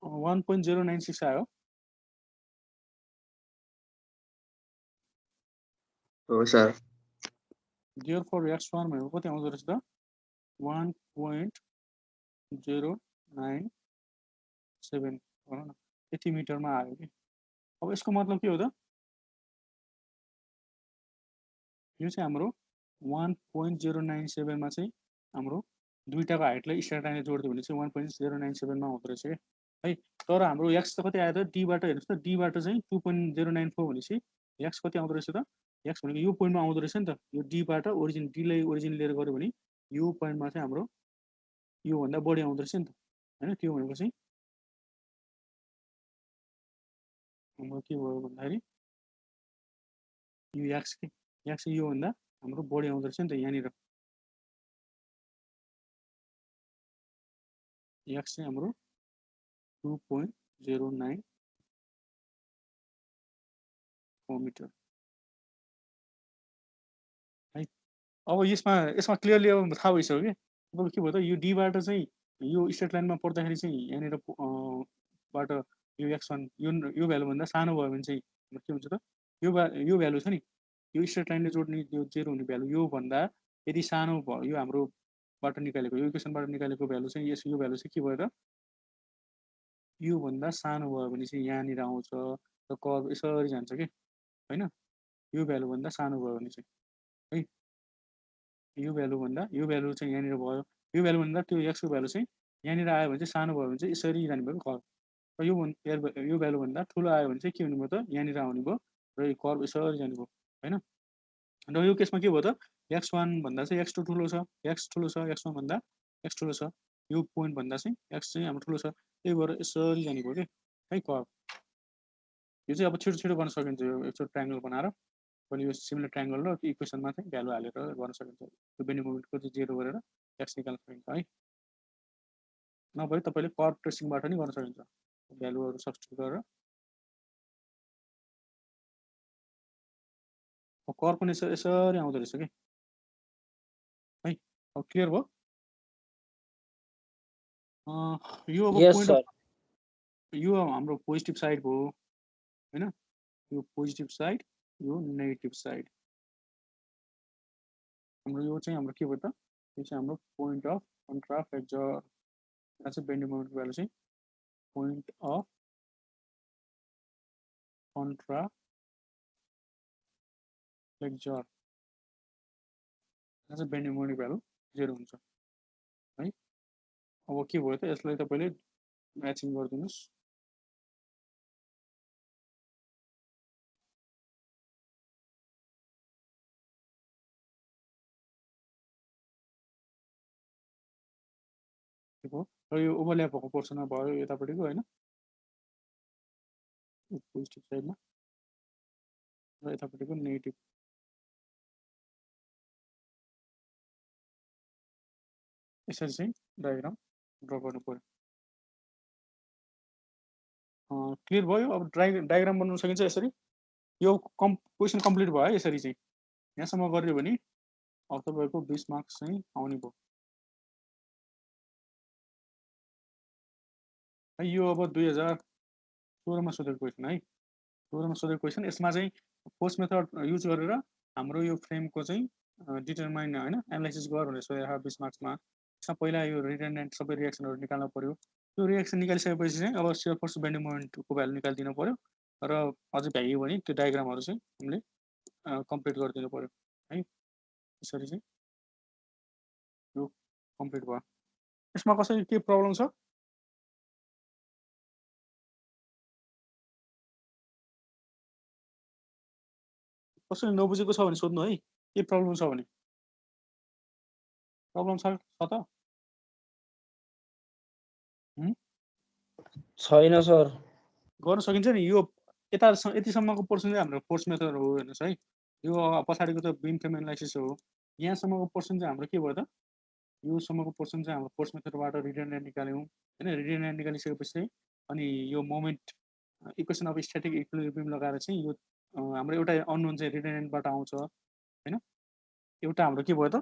1.096 आयो हो सर देयरफोर x1 भनेको कति आउँदो रहेछ त 1.097 भनौँ न यति मिटरमा आयो कि अब यसको मतलब के हो त यो चाहिँ हाम्रो 1.097 मा चाहिँ हाम्रो दुईटाको हाइटलाई स्ट्रेट लाइनले जोड्दियो भने चाहिँ 1.097 मा हुँदो रहेछ के है तर हाम्रो x त कति आयो त डी बाट हेर्नुस् त डी बाट चाहिँ 2.094 भनेपछि x कति आउँदो रहेछ त एक्स भनेको यो पोइन्टमा आउँदो रहेछ नि त यो डीबाट ओरिजिन डीलाई ओरिजिन लिएर गऱ्यो भने यो पोइन्टमा चाहिँ हाम्रो योभन्दा बढी आउँदो रहेछ नि त होइन त्यो भनेपछि हाम्रो के भयो भन्दाखेरि यो एक्स योभन्दा हाम्रो बढी आउँदो रहेछ नि त यहाँनिर एक्स चाहिँ हाम्रो 2.09 मिटर है अब यसमा क्लियरली अब थाहा भइसक्यो कि अब के भयो त यो डीबाट चाहिँ यो स्ट्रेट लाइनमा पर्दाखेरि चाहिँ यहाँनिर बाट यो x1 यो भ्यालुभन्दा सानो भयो भने चाहिँ के हुन्छ त यो भ्यालु छ नि यो स्ट्रेट लाइनले जोड्ने यो 0 हुने भ्यालु योभन्दा यदि सानो भयो यो हाम्रोबाट निकालेको यो इक्वेसनबाट निकालेको भ्यालु चाहिँ यो भ्यालु चाहिँ के भयो त योभन्दा सानो भयो भने चाहिँ यहाँनिर आउँछ र कर्भ यसरी जान्छ कि होइन यो भ्यालुभन्दा सानो भयो भने चाहिँ है यो भ्यालु चाहिँ यहाँनिर भयो यो भ्यालुभन्दा त्यो एक्सको भ्यालु चाहिँ यहाँनिर आयो भने चाहिँ सानो भयो भने चाहिँ यसरी जाने भयो कर्भ र यो भ्यालुभन्दा ठुलो आयो भने चाहिँ के हुने भयो त यहाँनिर आउने भयो र यो कर्भ यसरी जाने भयो होइन र यो केसमा के भयो त x1 भन्दा चाहिँ x2 ठुलो छ x ठुलो छ x1 भन्दा x ठुलो छ यो पोइन्ट भन्दा चाहिँ x चाहिँ हाम्रो ठुलो छ त्यही भएर यसरी जाने भयो कि है कर्भ यो चाहिँ अब छिटो छिटो गर्न सकिन्छ यो एकचोटि ट्रायङ्गल बनाएर पनि यो सिमिलर ट्रायङ्गल र इक्वेसनमा चाहिँ भ्यालु हालेर गर्न सकिन्छ यो बेन्डिङ मोमेन्टको चाहिँ 0 गरेर x निकाल्न सकिन्छ है नभए तपाईँले कर्भ ट्रेसिङबाट नि गर्न सकिन्छ भ्यालुहरू सब्स्टिट्युट गरेर कर्भ पनि यसरी आउँदो रहेछ कि है अब क्लियर भयो यो अब Yes, पोइन्ट sir. यो हाम्रो पोजिटिभ साइड भयो होइन यो पोजिटिभ साइड यो नेगेटिभ साइड हाम्रो यो चाहिँ हाम्रो के भयो त यो चाहिँ हाम्रो पोइन्ट अफ कन्ट्रा फ्लेक्चर यहाँ चाहिँ बेन्डिङ मोमेन्टको भ्यालु चाहिँ पोइन्ट अफ कन्ट्रा फ्लेक्चर यहाँ चाहिँ बेन्डिङ मोमेन्टको भ्यालु 0 हुन्छ है अब के भयो त यसलाई तपाईँले म्याचिङ गरिदिनुहोस् र यो ओभरल्याप भएको पोर्सनमा भयो यतापट्टिको होइन पोजिटिभ साइडमा र यतापट्टिको नेगेटिभ यसरी चाहिँ डायग्राम ड्र गर्नु पर्यो क्लियर भयो अब डायग्राम बनाउन सकिन्छ यसरी यो क्वेसन कम्प्लिट भयो है यसरी चाहिँ यहाँसम्म गरियो भने अब तपाईँको 20 मार्क्स चाहिँ आउने भयो है यो अब 2016मा सोधेको क्वेसन है 16मा सोधेको क्वेसन यसमा चाहिँ फोर्स मेथड युज गरेर हाम्रो यो फ्रेमको चाहिँ डिटरमाइन होइन एनालाइसिस गर भनेर सोधेको 20 मार्क्समा यसमा पहिला यो रिडन्डेन्ट सबै रिएक्सनहरू निकाल्नु पर्यो त्यो रिएक्सन निकालिसकेपछि चाहिँ अब शियर फोर्स बेन्डिङ मोमेन्टको भ्यालु निकालिदिनु पर्यो र अझै भ्याइयो भने त्यो डायग्रामहरू चाहिँ हामीले कम्प्लिट गरिदिनु पर्यो है यसरी चाहिँ यो कम्प्लिट भयो यसमा कसै के प्रब्लम छ कसैले नबुझेको छ भने सोध्नु है के प्रब्लम छ भने प्रब्लम छ त छैन सर गर्न सकिन्छ नि यो यतिसम्मको पोर्सन चाहिँ हाम्रो फोर्स मेथड हो हेर्नुहोस् है यो पछाडिको त बिम फ्रेम एनालाइसिस हो यहाँसम्मको पोर्सन चाहिँ हाम्रो के भयो त योसम्मको पोर्सन चाहिँ हाम्रो फोर्स मेथडबाट रिडन्डेन्ट निकाल्यौँ होइन रिडन्डेन्ट निकालिसकेपछि चाहिँ अनि यो moment equation of static equilibrium लगाएर चाहिँ यो हाम्रो एउटा अननोन चाहिँ रिडन्डेन्टबाट आउँछ होइन एउटा हाम्रो के भयो त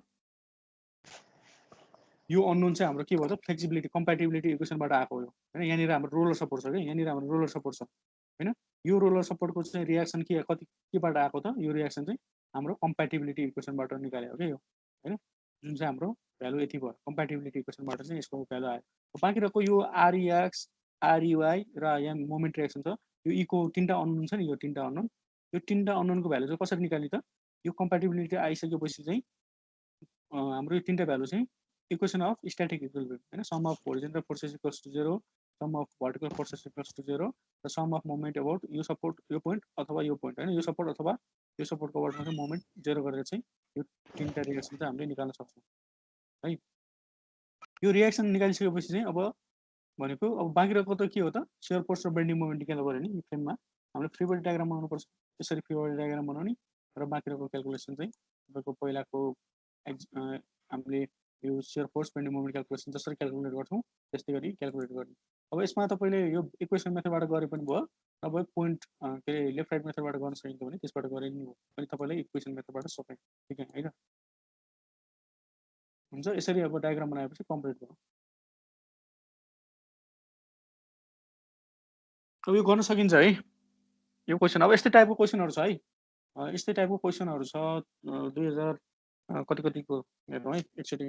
यो अननोन चाहिँ हाम्रो के भयो त फ्लेक्सिबिलिटी कम्प्याटिबिलिटी इक्वेसनबाट आएको हो होइन यहाँनिर हाम्रो रोलर सपोर्ट छ कि यहाँनिर हाम्रो रोलर सपोर्ट छ होइन यो रोलर सपोर्टको चाहिँ रियाक्सन केबाट आएको त यो रियाक्सन चाहिँ हाम्रो कम्प्याटिबिलिटी इक्वेसनबाट निकालेको क्या यो होइन जुन चाहिँ हाम्रो भ्यालु यति भयो कम्प्याटिबिलिटी इक्वेसनबाट चाहिँ यसको भ्यालु आयो बाँकी रहेको यो आरइएक्स आरइवाई र यहाँ मोमेन्ट रियाक्सन छ यो इको 3टा अननोन छ नि यो 3टा अननोन यो 3टा अननोनको भ्यालु चाहिँ कसरी निकाल्ने त यो कम्प्याटिबिलिटी आइसकेपछि चाहिँ हाम्रो यो 3टा भ्यालु चाहिँ इक्वेसन अफ स्ट्याटिक इक्विलिब्रियम होइन sum of horizontal forces equals to 0 sum of vertical forces equals to 0 र सम अफ मोमेन्ट अबाउट यो सपोर्ट यो पोइन्ट अथवा यो पोइन्ट हैन यो सपोर्ट अथवा यो सपोर्टको अबाउटमा चाहिँ मोमेन्ट 0 गरेर चाहिँ यो तीनटा रिएक्सन चाहिँ हामीले निकाल्न सक्छौँ है। यो रिएक्सन निकालिसकेपछि चाहिँ अब भनेको अब बाँकी रहेको त के हो त शियर फोर्स र बेन्डिङ मोमेन्ट निकाल्नु पर्यो नि यो फ्रेममा हामीले फ्री बडी डायग्राम बनाउनुपर्छ। त्यसरी फ्री बडी डायग्राम बनाउने र बाँकी रहेको क्याल्कुलेसन चाहिँ तपाईँको पहिलाको हामीले यो shear force bending moment calculation जसरी क्याल्कुलेट गर्छौँ त्यस्तै गरी क्याल्कुलेट गर्ने। अब यसमा तपाईँले यो इक्वेसन मेथडबाट गरे पनि भयो तपाईँ पोइन्ट के अरे लेफ्ट राइट मेथडबाट गर्न सकिन्छ भने त्यसबाट गरे नि हो अनि तपाईँले इक्वेसन मेथडबाट सबै ठिक होइन हुन्छ। यसरी अब डायग्राम बनाएपछि कम्प्लिट भयो। अब यो गर्न सकिन्छ है यो क्वेसन। अब यस्तै टाइपको क्वेसनहरू छ है यस्तै टाइपको क्वेसनहरू छ 2000 कतिको हेर्नु है एकचोटि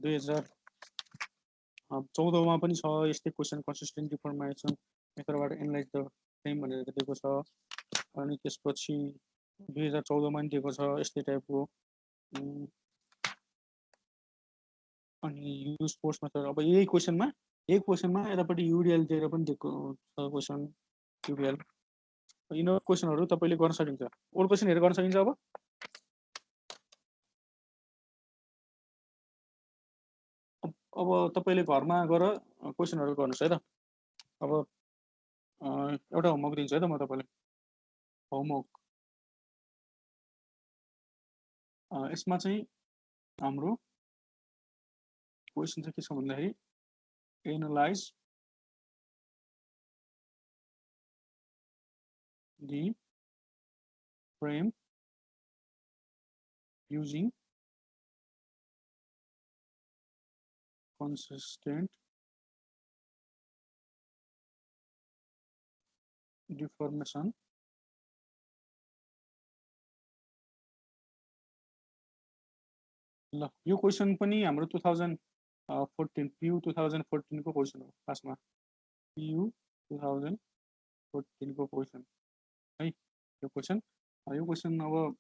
2014 मा पनि छ यस्तै क्वेसन कन्सिस्टेन्ट डिफर्मेसन मेथडबाट एनालाइज द फ्रेम भनेर दिएको छ। अनि त्यसपछि 2014 मा पनि दिएको छ यस्तै टाइपको। अनि युज फोर्स मेथड अब यही क्वेसनमा यतापट्टि युडिएल दिएर पनि दिएको छ क्वेसन युडिएल। यिनीहरू क्वेसनहरू तपाईँले गर्न सकिन्छ ओल्ड क्वेसनहरू गर्न सकिन्छ। अब तपाईँले घरमा गएर क्वेसनहरू गर्नुहोस् है त। अब एउटा होमवर्क दिन्छु है त म तपाईँलाई होमवर्क। यसमा चाहिँ हाम्रो क्वेसन चाहिँ के छ भन्दाखेरि analyse the frame using consistent deformation ल यो क्वेसन पनि हाम्रो 2014 PU 2014 को क्वेसन हो खासमा PU 2014 को क्वेसन है यो क्वेसन अब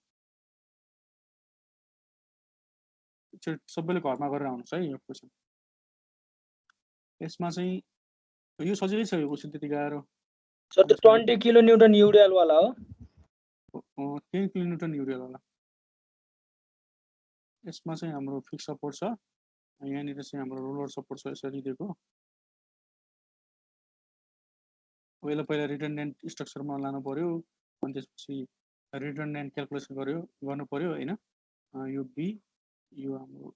सबैले घरमा गरेर आउनुहोस् है यो क्वेसन। यसमा चाहिँ यो सजिलै छ यो क्वेसन त्यति गाह्रो सर त्यो 20 किलो न्यूटन युडिएल वाला हो 10 किलो न्यूटन युडिएल वाला। यसमा चाहिँ हाम्रो फिक्स सपोर्ट छ यहाँनिर चाहिँ हाम्रो रोलर सपोर्ट छ यसरी दिएको। यसलाई पहिला रिडन्डेन्ट स्ट्रक्चरमा लानु पर्यो अनि त्यसपछि रिडन्डेन्ट क्याल्कुलेसन गर्नु पर्यो हैन। यो बी यो हाम्रो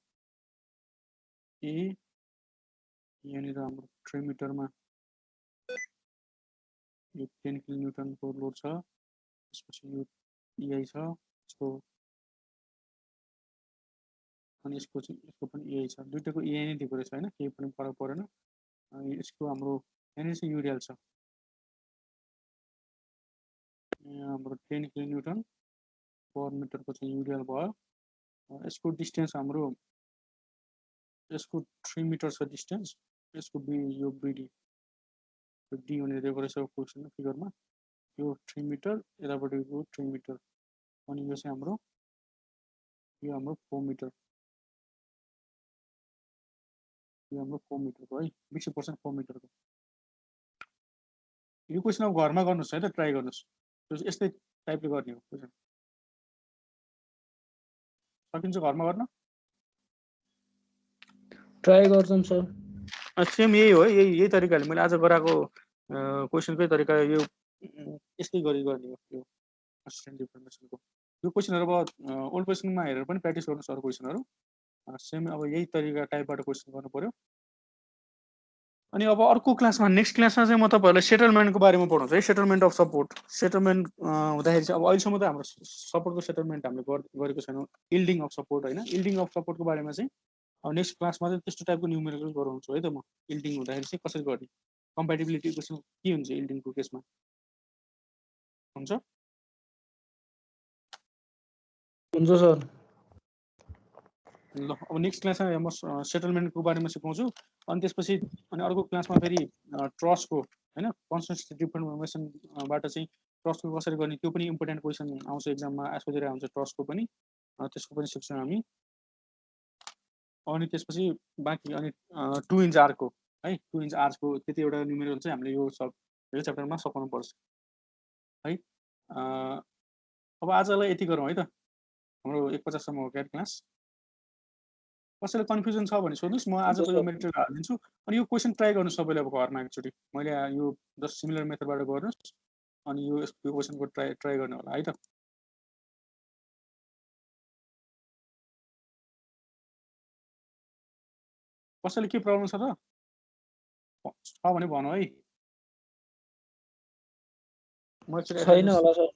ए यहाँनिर हाम्रो 3 मिटरमा यो 10 किलो न्यूटनको लोड छ। त्यसपछि यो EI छ यसको अनि यसको पनि EI छ दुईटाको EI नै दिएको रहेछ हैन केही पनि फरक परेन। यसको हाम्रो यहाँनिर चाहिँ युडिएल छ यहाँ हाम्रो 10 किलो न्यूटन पर मिटरको चाहिँ युडिएल भयो। यसको डिस्टेन्स हाम्रो यसको 3 मिटर छ डिस्टेन्स यसको यो BD डी भनेर दिएको रहेछ क्वेसन फिगरमा यो 3 मिटर यतापट्टिको 3 मिटर अनि यो चाहिँ हाम्रो 4 मिटर यो हाम्रो 4 मिटरको है 20% 4 मिटरको। यो क्वेसन अब घरमा गर्नुहोस् है त ट्राई गर्नुहोस् यस्तै टाइपले गर्ने हो क्वेसन सकिन्छ घरमा गर्न ट्राई गर्छौं सर। सेम यही हो यही तरिकाले मैले आज गराएको क्वेसनकै तरिका यो यस्तै गरी गर्ने हो यो कन्सिस्टेन्ट डिफर्मेसनको। यो क्वेसनहरू अब ओल्ड क्वेसनमा हेरेर पनि प्र्याक्टिस गर्नुहोस् अरू क्वेसनहरू सेम अब यही तरिका टाइपबाट क्वेसन गर्नु पर्यो। अनि अब अर्को क्लासमा नेक्स्ट क्लासमा चाहिँ म तपाईँहरूलाई सेटलमेन्टको बारेमा पढाउँछु है सेटलमेन्ट अफ सपोर्ट। सेटलमेन्ट हुँदाखेरि चाहिँ अब अहिलेसम्म त हाम्रो सपोर्टको सेटलमेन्ट हामीले गरेको छैनौँ इल्डिङ अफ सपोर्ट होइन। इल्डिङ अफ सपोर्टको बारेमा चाहिँ अब नेक्स्ट क्लासमा चाहिँ त्यस्तो टाइपको न्युमेरिकल गराउँछु है त म। इल्डिङ हुँदाखेरि चाहिँ कसरी गर्ने कम्प्याटिबिलिटी क्वेसन के हुन्छ इल्डिङको केसमा हुन्छ सर। ल अब नेक्स्ट क्लासमा म सेटलमेन्टको बारेमा सिकाउँछु अनि त्यसपछि अनि अर्को क्लासमा फेरि ट्रस्टको होइन कन्सिस्टेन्ट डिफर्मेसनबाट चाहिँ ट्रस्टको कसरी गर्ने त्यो पनि इम्पोर्टेन्ट क्वेसन आउँछ एक्जाममा सोधिरहेको हुन्छ ट्रस्टको पनि त्यसको पनि सिक्छौँ हामी। अनि त्यसपछि बाँकी अनि 2 इन्च आर्कको है 2 इन्च आर्चको त्यति एउटा न्युमेरिकल चाहिँ हामीले यो च्याप्टरमा सघाउनु पर्छ है। अब आजलाई यति गरौँ है त, हाम्रो 1:50 सम्म हो क्या क्लास। कसैलाई कन्फ्युजन छ भने सोध्नुहोस्, म आजको यो मेटेरियल हालिदिन्छु। अनि यो क्वेसन ट्राई गर्नु सबैले अब घरमा एकचोटि, मैले यो जस्ट सिमिलर मेथडबाट गर्नुहोस् अनि यो क्वेसनको ट्राई गर्ने होला है त। कसैले के प्रब्लम छ त? छ भने भनौँ है। म एकचोटि छैन होला सर।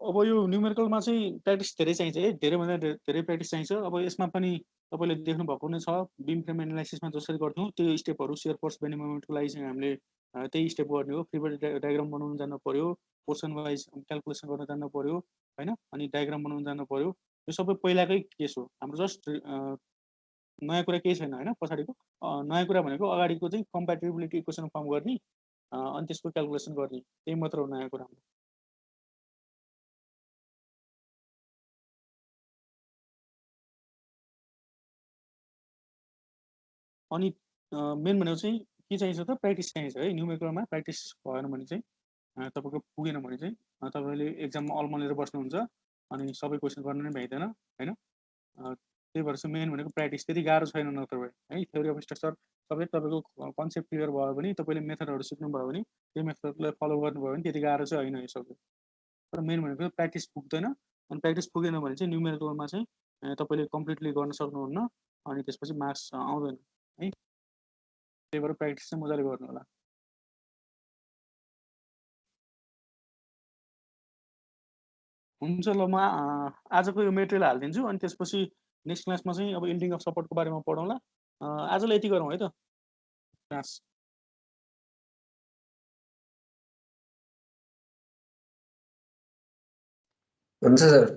अब यो न्युमेरिकलमा चाहिँ प्र्याक्टिस धेरै चाहिन्छ है, धेरैभन्दा धेरै प्र्याक्टिस चाहिन्छ। अब यसमा पनि तपाईँले देख्नु भएको नै छ, बिम फ्रेम एनालाइसिसमा जसरी गर्थ्यौँ त्यो स्टेपहरू सियर फोर्स बेन्डिङ मोमेन्टको लागि चाहिँ हामीले त्यही स्टेप गर्ने हो। फ्री बडी डायग्राम बनाउनु जान्नु पर्यो, पोर्सन वाइज क्यालकुलेसन गर्न जान्नु पर्यो होइन, अनि डायग्राम बनाउनु जान्नु पर्यो। यो सबै पहिलाकै केस हो, हाम्रो जस्ट नयाँ कुरा केही छैन होइन। पछाडिको नयाँ कुरा भनेको अगाडिको चाहिँ कम्प्याटिबिलिटी इक्वेसन फर्म गर्ने अनि त्यसको क्यालकुलेसन गर्ने, त्यही मात्र हो नयाँ कुरा। अनि मेन भनेको चाहिँ के चाहिन्छ त, प्र्याक्टिस चाहिन्छ है। न्युमेरिकलमा प्र्याक्टिस भएन भने चाहिँ तपाईँको पुगेन भने चाहिँ तपाईँले एक्जाममा अलमल लिएर बस्नुहुन्छ अनि सबै क्वेसन गर्न नै भ्याइँदैन होइन। त्यही भएर चाहिँ मेन भनेको प्र्याक्टिस। त्यति गाह्रो छैन नत्र भए है। थ्योरी अफ स्ट्रक्चर सबै तपाईँको कन्सेप्ट क्लियर भयो भने, तपाईँले मेथडहरू सिक्नुभयो भने, त्यो मेथडलाई फलो गर्नुभयो भने त्यति गाह्रो चाहिँ होइन यो सबै। तर मेन भनेको प्र्याक्टिस पुग्दैन, अनि प्र्याक्टिस पुगेन भने चाहिँ न्युमेरिकलमा चाहिँ तपाईँले कम्प्लिटली गर्न सक्नुहुन्न अनि त्यसपछि मार्क्स आउँदैन है। त्यही भएर प्र्याक्टिस चाहिँ मजाले गर्नु होला। हुन्छ ल, म आजको यो मेटेरियल हालिदिन्छु अनि त्यसपछि नेक्स्ट क्लासमा चाहिँ अब इल्डिङ अफ सपोर्टको बारेमा पढौँला। आजलाई यति गरौँ है त क्लास। हुन्छ सर।